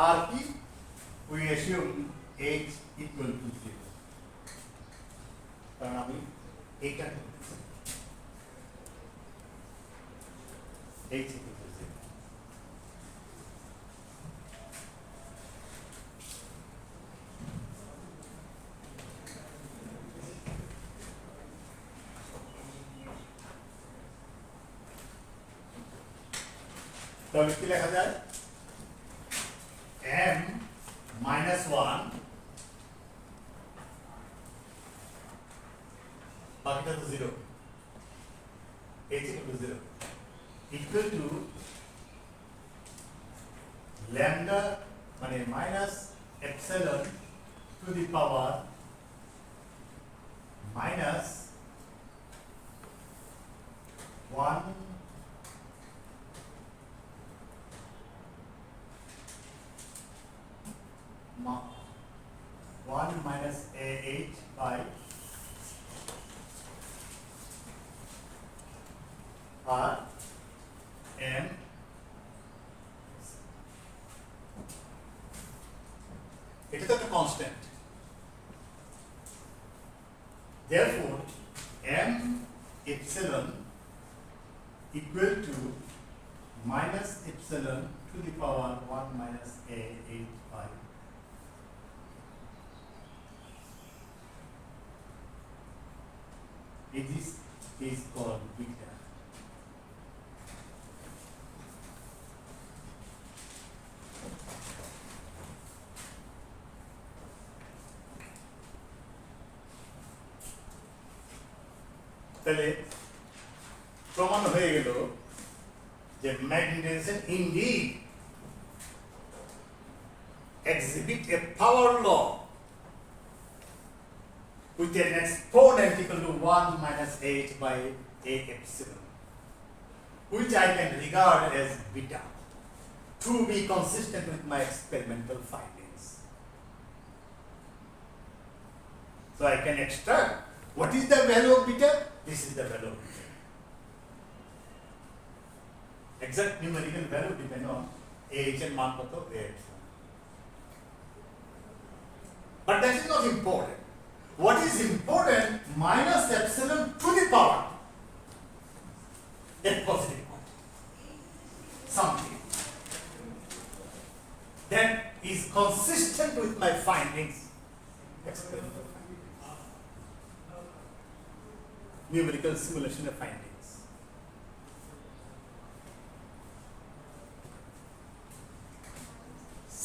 আর কি we assume h equal to 0 কারণ আমি এইটা করতেছি h equal to 0 তাহলে কি লেখা যায় m minus 1 বাকিটা তো 0 h equal to 0 equal to lambda মানে minus epsilon to the power minus 1 1 minus AH by R M এটা তো একটা constant therefore M epsilon equal to minus epsilon to the power 1 minus AH by this is called beta. তাহলে প্রমাণ হয়ে গেল যে magnetization indeed exhibit a power law with an exponent equal to 1 minus h by a epsilon, which I can regard as beta to be consistent with my experimental findings. So I can extract what is the value of beta? This is the value of beta. Exact numerical value depend on h and মান কত a epsilon. But that is not important. What is important, minus epsilon to the power a positive quantity, something that is consistent with my findings, experimental findings, numerical simulation of findings.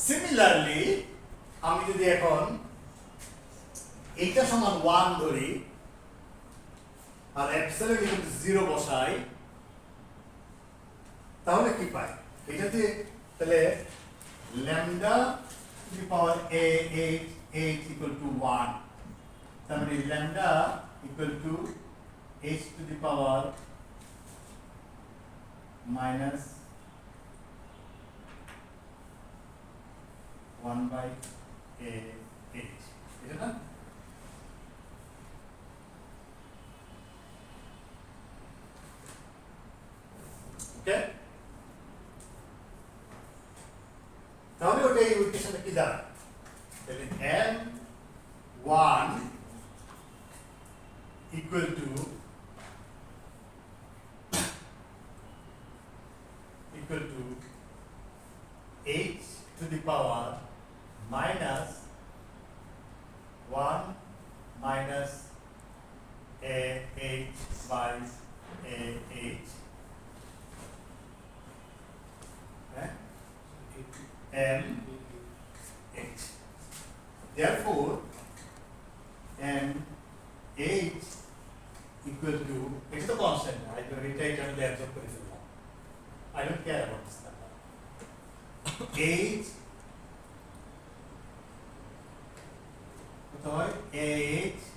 Similarly, আমি যদি এখন এইটা সমান 1 ধরি আর epsilon equal to 0 বসাই তাহলে কি পাই এটাতে তাহলে lambda to the power a h equal to 1 তার মানে lambda equal to h to the power minus 1 by a h এটা না Okay? তাহলে ওটা এই ইকুয়েশনটা কি দাঁড়ায় তাহলে m1 equal to h to the power minus 1 minus a h by a h m h. Therefore, m h equal to, it's the constant. I don't retake and absorb it. I don't care about this number. h h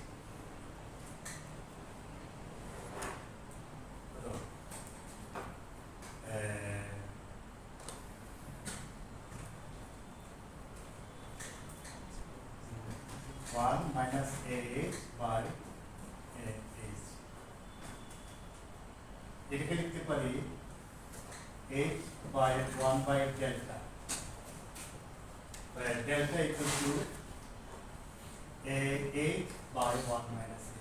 এটাকে লিখতে পারি 8 by 1 by delta, where delta equal to a 8 by 1 minus a.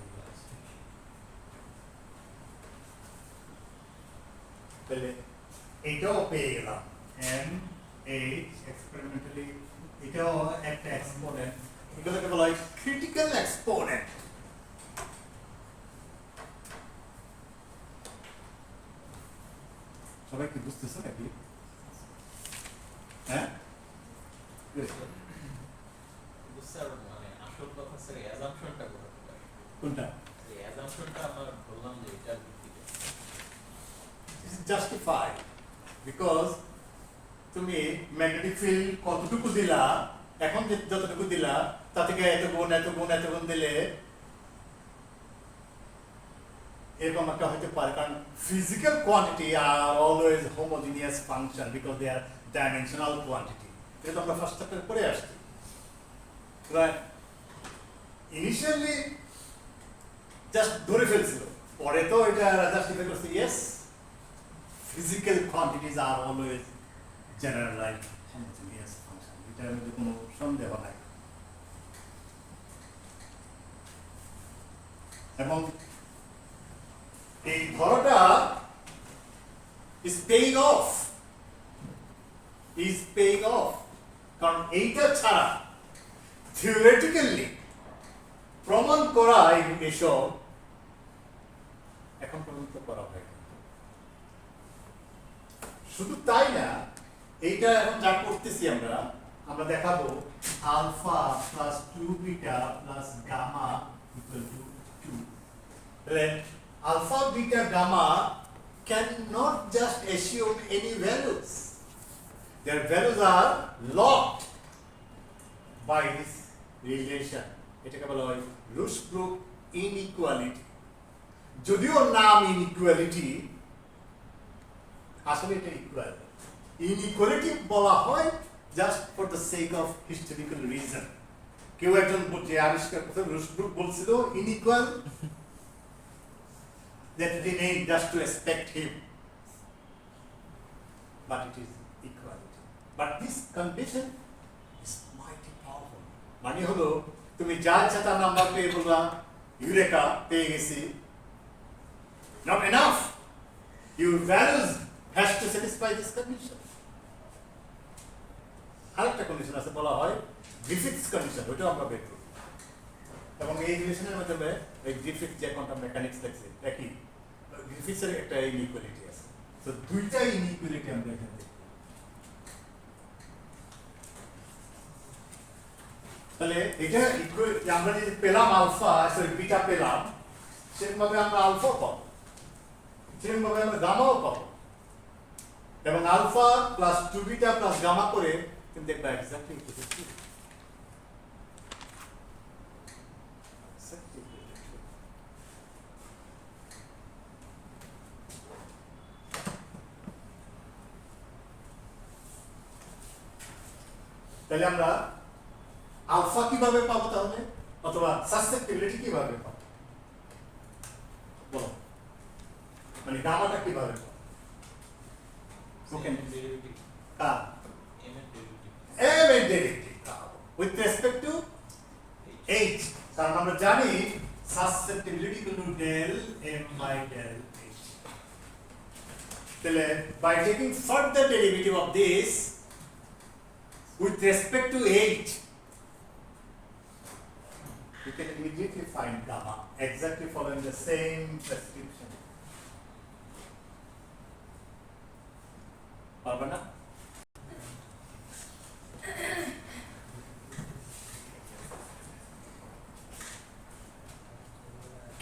তাহলে এটাও পেয়ে গেলাম m 8 experimentally এটাও একটা exponent, এগুলোকে বলা হয় ক্রিটিক্যাল এক্সপোনেন্ট। সবাই কি বুঝতেছে নাকি? হ্যাঁ, স্যার মানে আসল কথা স্যার অ্যাজাম্পশনটা করতে পারে কোনটা? এই অ্যাজাম্পশনটা আমরা বললাম যে এটা ভিত্তিতে is justified because তুমি ম্যাগনেটিক ফিল্ড কতটুকু দিলা, এখন যতটুকু দিলা তা থেকে এত গুণ এত গুণ এত গুণ দিলে এরকম একটা হতে পারে, কারণ ফিজিক্যাল কোয়ান্টিটি আর always homogeneous function because they are dimensional quantity. এটা তো আমরা ফার্স্ট চ্যাপ্টারে পড়ে আসছি। ইনিশিয়ালি জাস্ট ধরে ফেলছিল, পরে তো এটা জাস্টিফাই করছে yes physical quantities are always generalized homogeneous function, এটার মধ্যে কোনো সন্দেহ নাই। এবং এই ধরাটা is paying off, কারণ এইটা ছাড়া theoretically প্রমাণ করা এসব এখন পর্যন্ত করা হয়। শুধু তাই না, এইটা এখন যা করতেছি আমরা দেখাবো alpha plus 2 beta plus gamma equal to 2। তাহলে alpha beta gamma can not just assume any values, their values are locked by this relation, এটাকে বলা হয় রুশব্রুক ইনইকুয়ালিটি। যদিও নাম ইনইকুয়ালিটি, আসলে এটা ইকুয়াল। ইনইকুয়ালিটি বলা হয় just for the sake of historical reason. কেউ একজন যে আবিষ্কার করতে রুশব্রুক বলছিল ইনইকুয়াল, that they named just to respect him, but it is equality. But this condition is mighty powerful. মানে হলো তুমি যা ইচ্ছা তার নাম্বার পেয়ে বলবা ইউরেকা পেয়ে গেছি, not enough, your values has to satisfy this condition. আরেকটা কন্ডিশন আছে, বলা হয় গ্রিফিথস কন্ডিশন, ওইটাও আমরা বের করি। এবং এই রিলেশনের মাধ্যমে এই গ্রিফিথ যে কোয়ান্টাম মেকানিক্স দেখছে একই, গ্রিফিথসের একটা ইনইকুয়ালিটি আছে। তো দুইটা ইনইকুয়ালিটি আমরা এখানে দেখি। তাহলে এটা আমরা যদি পেলাম আলফা, সরি বিটা পেলাম, সেরকম ভাবে আমরা আলফা পাবো, সেরকম ভাবে আমরা গামাও পাবো। এবং alpha plus 2 beta plus gamma করে তুমি দেখবা এক্স্যাক্টলি তাহলে আমরা আলফা কিভাবে পাবো তাহলে, অথবা সাসেপ্টিবিলিটি কিভাবে পাবো বলো, মানে গামাটা কিভাবে পাবো? m derivative with respect to h, কারণ আমরা জানি susceptibility equal to del m by del h. তাহলে by taking further derivative of this with respect to h, you can immediately find gamma exactly following the same prescription. পারবে না?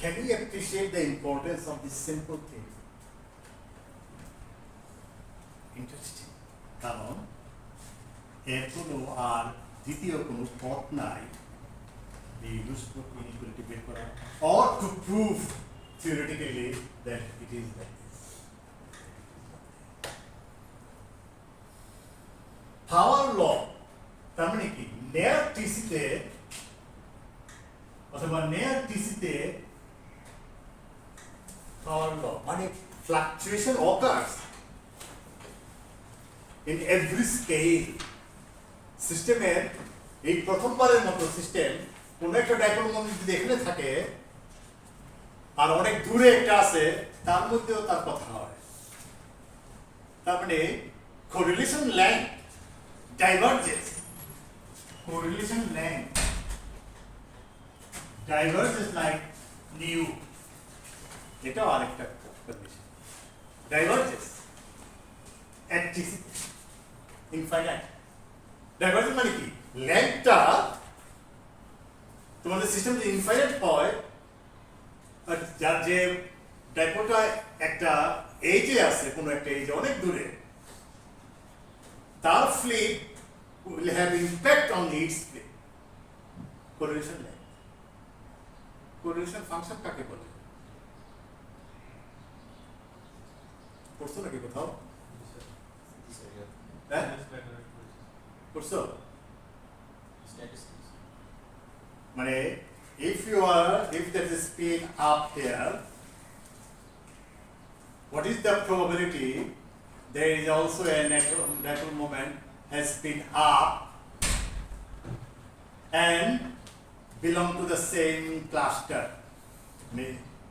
Can you appreciate the importance of this simple thing? Interesting. কারণ এর কোনো আর দ্বিতীয় কোনো পথ নাই the Roosevelт inequality বের করা, or to prove theoretically that it is like this. Power law তার মানে কি, নেয়ার টিসিতে অথবা নেয়ার টিসিতে পাওয়ার law মানে fluctuation occurs in every scale সিস্টেমের এই প্রথমবারের মতো সিস্টেম কোন একটা ডাইপোল মোমেন্ট যদি এখানে থাকে আর অনেক দূরে একটা আছে তার মধ্যেও তার কথা হয় তার মানে correlation length diverges correlation length diverges like nu এটাও আরেকটা condition diverges at t infinite divergence মানে কি লেন্থটা তোমাদের সিস্টেম যে ইনফাইনাইট হয় আর যার যে ডাইপোলটা একটা এজে আছে কোনো একটা এজে অনেক দূরে তার flip will have impact on its flip correlation length correlation function কাকে বলে পড়ছো নাকি কোথাও হ্যাঁ পড়ছো Statistics. মানে if there is a spin up here what is the probability there is also a natural moment has been up and belong to the same cluster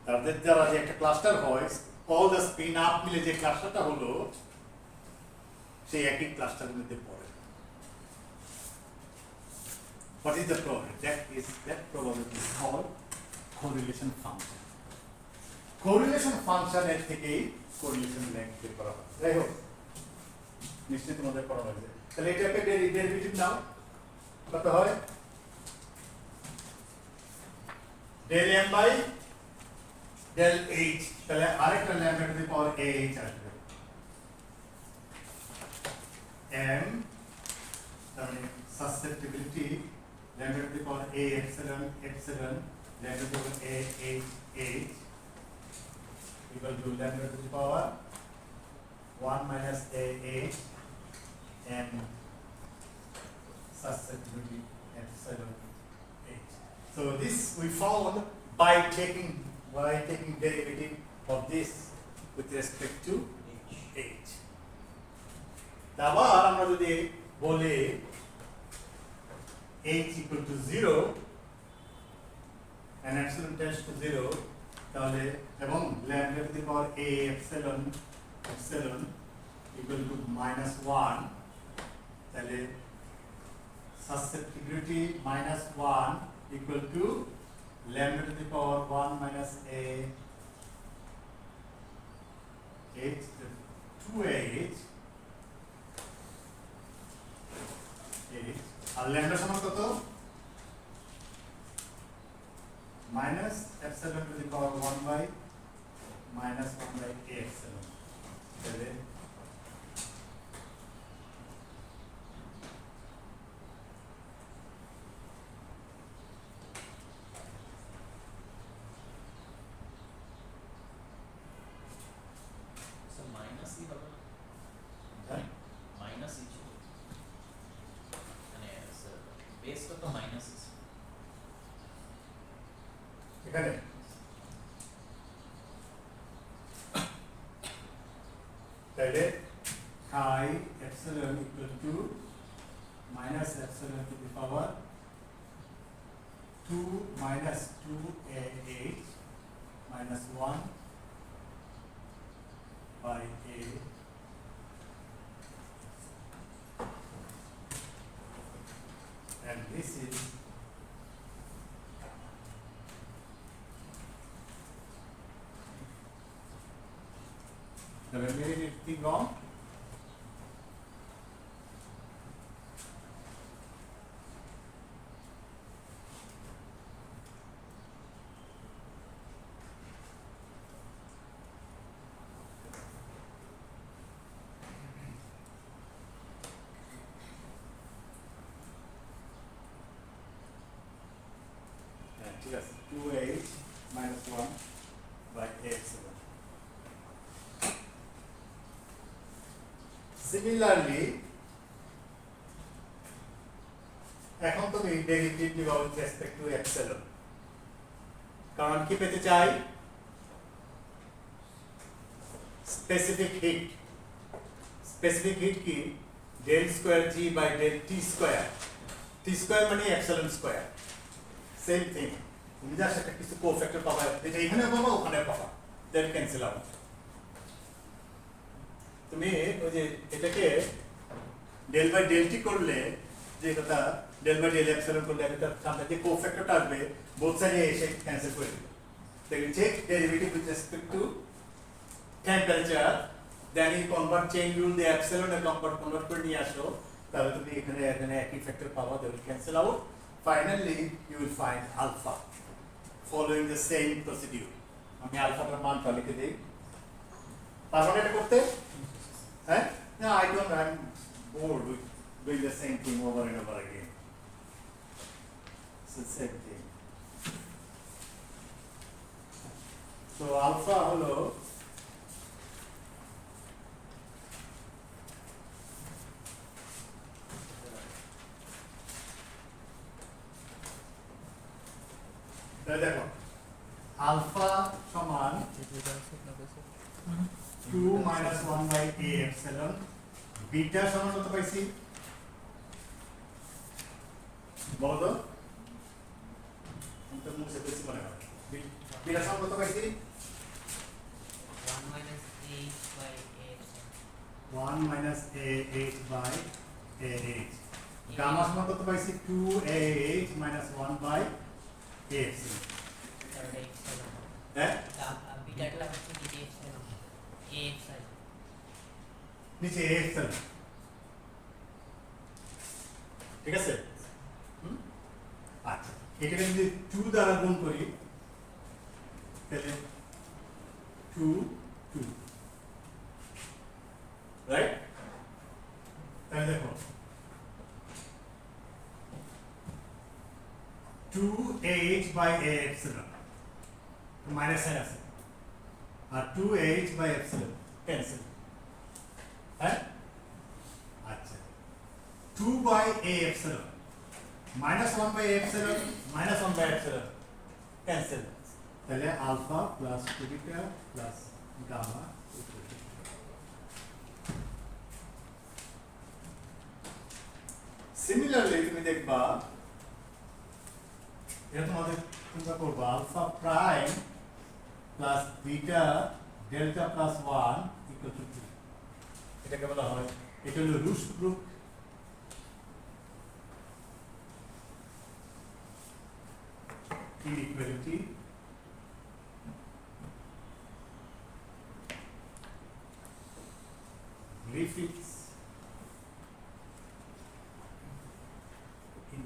তাদের যারা যে একটা ক্লাস্টার হয় all the spin up মিলে যে ক্লাস্টারটা হলো সেই একই ক্লাস্টারের মধ্যে পড়ে what is the probability that probability is called correlation function correlation function এর থেকেই correlation length বের করা হয় যাই হোক নিশ্চয়ই তোমাদের পড়া হয়েছে তাহলে এটা একটা ডেরিভেটিভ নাও কত হয় del m by del h তাহলে আরেকটা lambda two the power ah আসবে m তাহলে susceptibility lambda to the power a epsilon lambda to the power a h equal to lambda to the power 1 minus a h and susceptibility epsilon h. So this we found by taking derivative of this with respect to h. আবার আমরা যদি বলি h equal to 0 and epsilon tends to 0 তাহলে এবং lambda to the power a epsilon equal to minus 1 তাহলে susceptibility minus 1 equal to lambda to the power 1 minus a h 2h আর lambda সমান কত minus epsilon to the power 1 by minus 1 by a epsilon তাহলে So minus ही होगा হ্যাঁ minus ही चाहिए মানে base का तो minus है এখানে তাহলে i epsilon equal to minus epsilon to the power 2 minus 2ah minus 1 by a and this is have I made anything wrong? ঠিক আছে 2h minus 1 by a7 similarly এখন তুমি ডেরিভেটিভ নিবা with respect to epsilon কারণ কি পেতে চাই specific heat কি del square G by del T square মানে এপসাইলন স্কয়ার সেম থিং তুমি যা সেটা কিছু কোফ্যাক্টর পাবা যেটা এখানে পাবা ওখানে পাবা দ্যাট ক্যান্সেল আউট তুমি ওই যে এটাকে ডেল বাই ডেল টি করলে যে কথা ডেল বাই ডেল এপসাইলন করলে এটা সামনে যে কোফ্যাক্টরটা আসবে বোথ সাইডে এসে ক্যান্সেল করে দিবে so you take derivative with respect to temperature then you convert chain rule the epsilon and convert করে নিয়ে আসো তাহলে তুমি এখানে একই ফ্যাক্টর পাবা they will cancel out finally you will find alpha following the same procedure আমি আলফাটার মানটা লিখে দেই পারবেন এটা করতে হ্যাঁ no I don't I'm bored with doing the same thing over and over again it's the same thing so alpha হলো দেখো আলফা সমান 2 minus 1 by a epsilon beta সমান কত পাইছি বলো তো আমি তো মুখে বেশি মনে হয় বিটা সমান কত পাইছি 1 minus h by a epsilon 1 minus a h by a h gamma সমান কত পাইছি 2 a h minus 1 by a epsilon হ্যাঁ বিটাটা হচ্ছে কি epsilon a epsilon নিচে a epsilon ঠিক আছে আচ্ছা এটাকে যদি 2 দ্বারা গুণ করি তাহলে 2 2 রাইট তাহলে দেখো 2h by a epsilon minus sine আছে আর 2h by epsilon ক্যান্সেল হ্যাঁ আচ্ছা 2 by a epsilon minus 1 by a epsilon minus 1 by epsilon cancel তাহলে alpha plus 2 beta plus gamma similarly তুমি দেখবা এটা তোমাদের তোমরা করবা alpha prime plus beta delta plus 1 equal to 2 এটাকে বলা হয় এটা হলো রুশব্রুক inequality Griffiths in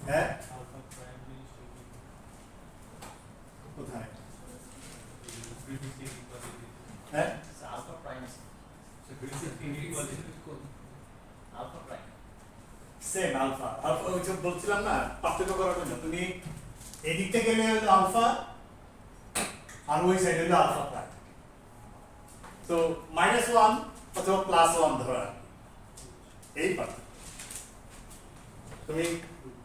হ্যাঁ কোথায় হ্যাঁ alpha prime alpha prime same alpha alpha ওই যে বলছিলাম না পার্থক্য করার জন্য তুমি এদিকটা গেলে হলো আলফা আর ওই সাইডে হলো আলফা প্রাইম তো -1 অথবা +1 ধরা এই পার্থক্য তুমি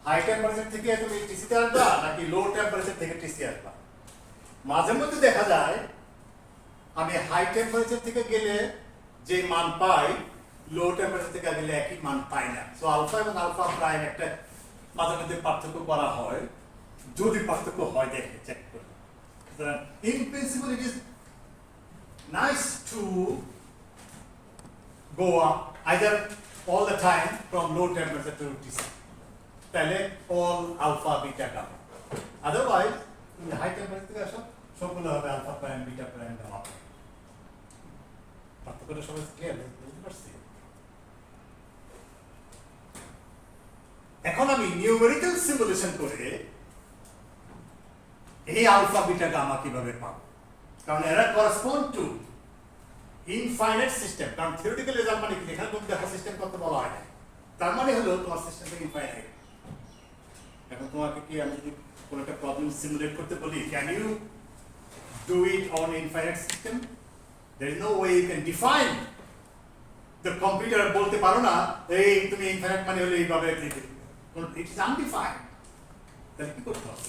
হাই টেম্পারেচার থেকে তুমি টিসিতে আসবা নাকি লো টেম্পারেচার থেকে টিসি আসবা মাঝে মধ্যে দেখা যায় আমি হাই টেম্পারেচার থেকে গেলে যে মান পাই লো টেম্পারেচার থেকে গেলে একই মান পাই না সো আলফা এবং আলফা প্রাইম একটা মাঝে মধ্যে পার্থক্য করা হয় যদি পার্থক্য হয় দেখে চেক করে in principal it is nice to go up either all the time from low temperature to TC তাহলে all alpha beta gamma otherwise in the high temperature থেকে আসো সবগুলো হবে alpha prime beta prime gamma পার্থক্যটা সবাই clear বুঝতে পারছি এখন আমি নিউমেরিক্যাল সিমুলেশন করে এই আলফা বিটা গামা কিভাবে পাবো কারণ এরা করসপন্ড টু ইনফাইনাইট সিস্টেম কারণ থিওরিটিক্যাল রেজাল্ট মানে কি এখানে তুমি দেখো সিস্টেম কত বলা হয় না তার মানে হলো তোমার সিস্টেমটা ইনফাইনাইট এখন তোমাকে কি আমি যদি কোনো একটা প্রবলেম সিমুলেট করতে বলি can you do it on infinite system there is no way you can define তো কম্পিউটার বলতে পারো না এই তুমি ইনফিনিট মানে হলো এইভাবে লিখে ইটস আনডিফাইন্ড তাহলে কি করতে হবে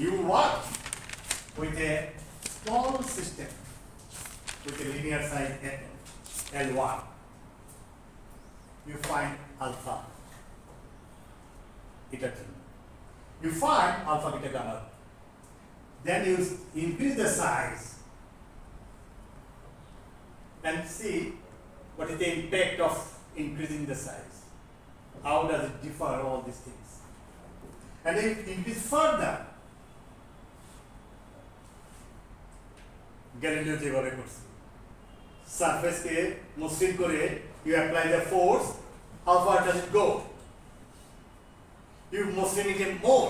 you work with a small system with a linear size L1 you find alpha এটার জন্য you find alpha beta gamma then you increase the size and see what is the impact of increasing the size. How does it differ all these things? And then increase further. Galileo যেভাবে করছে surface কে মসৃণ করে you apply the force how far does it go you mosrin it more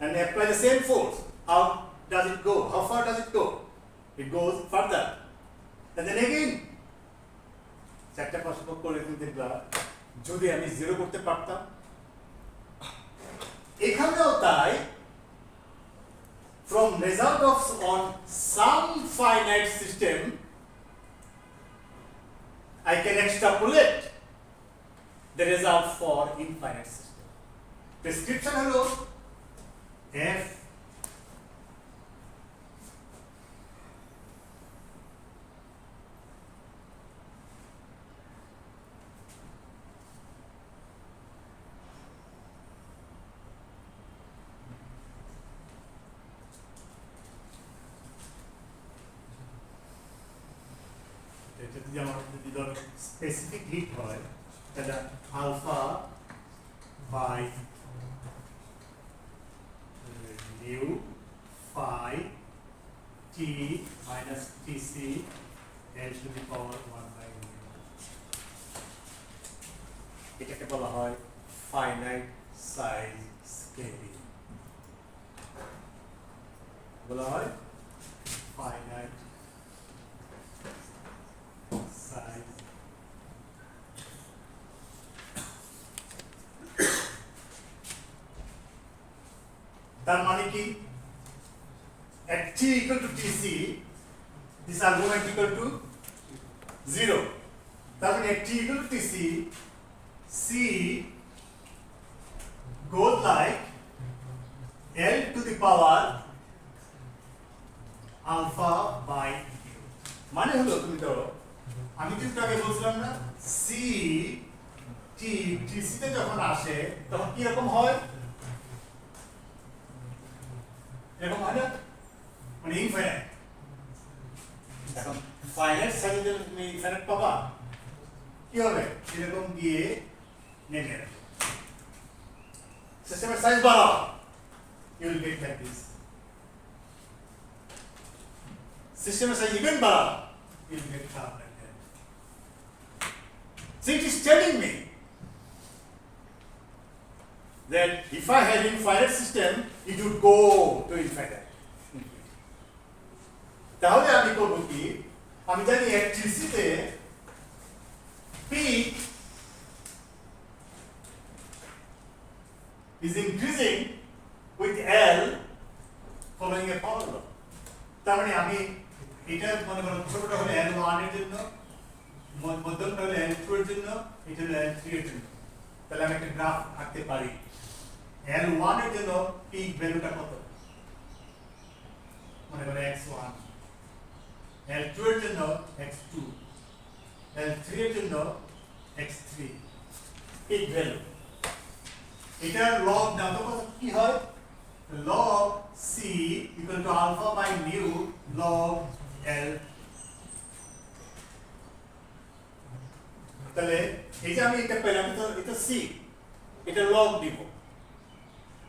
and apply the same force how does it go how far does it go it goes further and then again চারটা প্রশ্ন করে তুমি দেখলা যদি আমি zero করতে পারতাম এখানেও তাই from result of on some finite system I can extrapolate the result for infinite system prescription হলো f এটা যদি আমার যদি ধর স্পেসিফিক হিট হয় তাহলে alpha by nu phi T minus TC L to the power 1 by nu এটাকে বলা হয় ফাইনাইট সাইজ স্কেলিং বলা হয় ফাইনাইট size তার মানে কি at t equal to tc this argument equal to 0 তার মানে at t equal to tc c goes like l to the power alpha by মানে হলো তুমি ধরো আমি কিন্তু আগে বলছিলাম না সি টি টিসি তে যখন আসে তখন কি রকম হয় এরকম হয় না মানে ইনফাইনাইট এখন ফাইনাইট সাইজে তুমি ইনফাইনাইট পাবা কি হবে এরকম গিয়ে নেমে যাবে সিস্টেমের সাইজ বাড়াও you will get like this সিস্টেমের সাইজ ইভেন বাড়াও ইউ উইল গেট খারাপ like that. So it is telling me that if I had infinite system, it would go to infinite. তাহলে আমি করব কি আমি জানি এফটিসিতে peak is increasing with L following a power law. তার মানে আমি এটা মনে করো ছোটটা হলো L1 এর জন্য মধ্যমটা হলো L2 এর জন্য এটা হলো L3 এর জন্য তাহলে আমি একটা গ্রাফ আঁকতে পারি L1 এর জন্য পিক ভ্যালুটা কত মনে করো x1 L2 এর জন্য x2 L3 এর জন্য x3 পিক ভ্যালু এটা লগ না তো কি হয় log c equal to alpha by mu log L তাহলে এই যে আমি এটা পেলাম তো এটা c এটা log দিব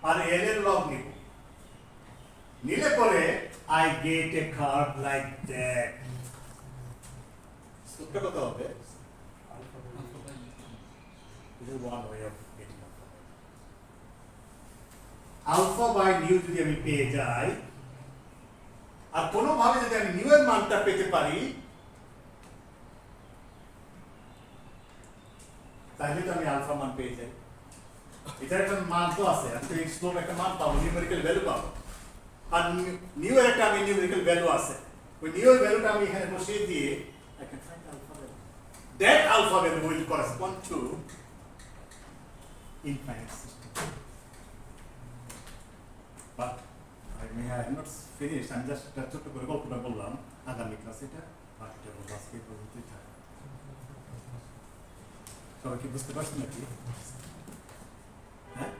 আর L এর log নিব নিলে পরে I get a curve like that সূত্র কত হবে this is one way of getting alpha by mu যদি আমি পেয়ে যাই আর কোনো ভাবে যদি আমি mu এর মানটা পেতে পারি তাহলে তো আমি আলফা মান পেয়ে যাই এটার একটা মান তো আছে আমি তো এক্সপ্লোর একটা মান পাবো নিউমেরিক্যাল ভ্যালু পাবো আর নিউ এর একটা আমি নিউমেরিক্যাল ভ্যালু আছে ওই নিউ এর ভ্যালুটা আমি এখানে বসিয়ে দিয়ে I can find that alpha value will correspond to infinite system. But I have not finished. I'm just ছোট্ট করে গল্পটা বললাম আগামী ক্লাসে এটা বাকিটা বলবো আজকে এই পর্যন্তই থাকে। সবাই কি বুঝতে পারছেন নাকি? হ্যাঁ?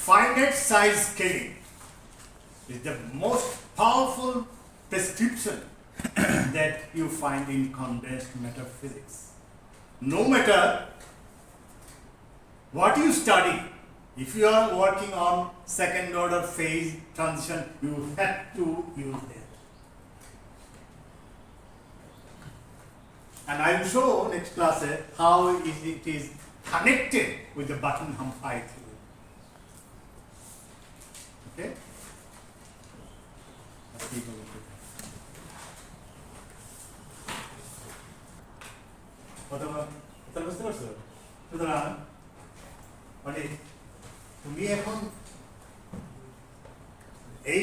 Finite size scaling is the most powerful prescription that you find in condensed matter physics. No matter what you study, if you are working on second order phase transition, you have to use that. And I will show next class how it is connected with the Buckingham Pi theory. Okay? Let's keep going. কথা বুঝতে পারছো? সুতরাং মানে তুমি এখন এই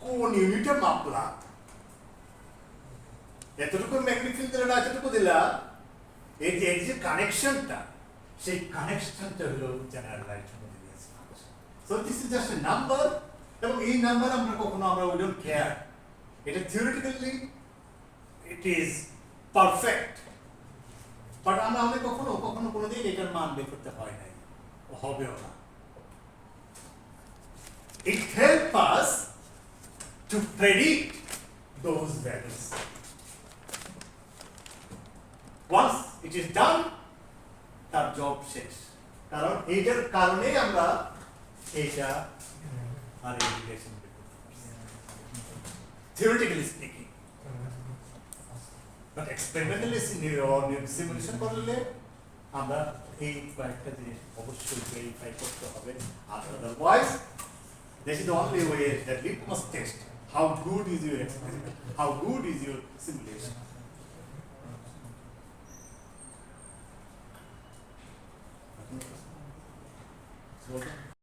কোন ইউনিটে মাপলা, এতটুকু ম্যাগনেটিক ফিল্ড দিলা, এতটুকু দিলা, এই যে কানেকশনটা, সেই কানেকশনটা হলো generalised homogeneous function. So this is just a number, এবং এই নাম্বার আমরা কখনো উই ডোন্ট কেয়ার। এটা theoretically it is perfect, but আমরা কখনো কোনোদিন এটার মান বের করতে হয় নাই, হবেও না। It helps us to predict those values. Once it is done, তার জব শেষ। কারণ এইটার কারণে আমরা এইটা আর এই রিলেশন বের করতে পারছি, theoretically speaking. But experimentally simulation করলে আমরা এই কয়েকটা জিনিস অবশ্যই ভেরিফাই করতে হবে, otherwise this is the only way that we must test how good is your experiment, how good is your simulation.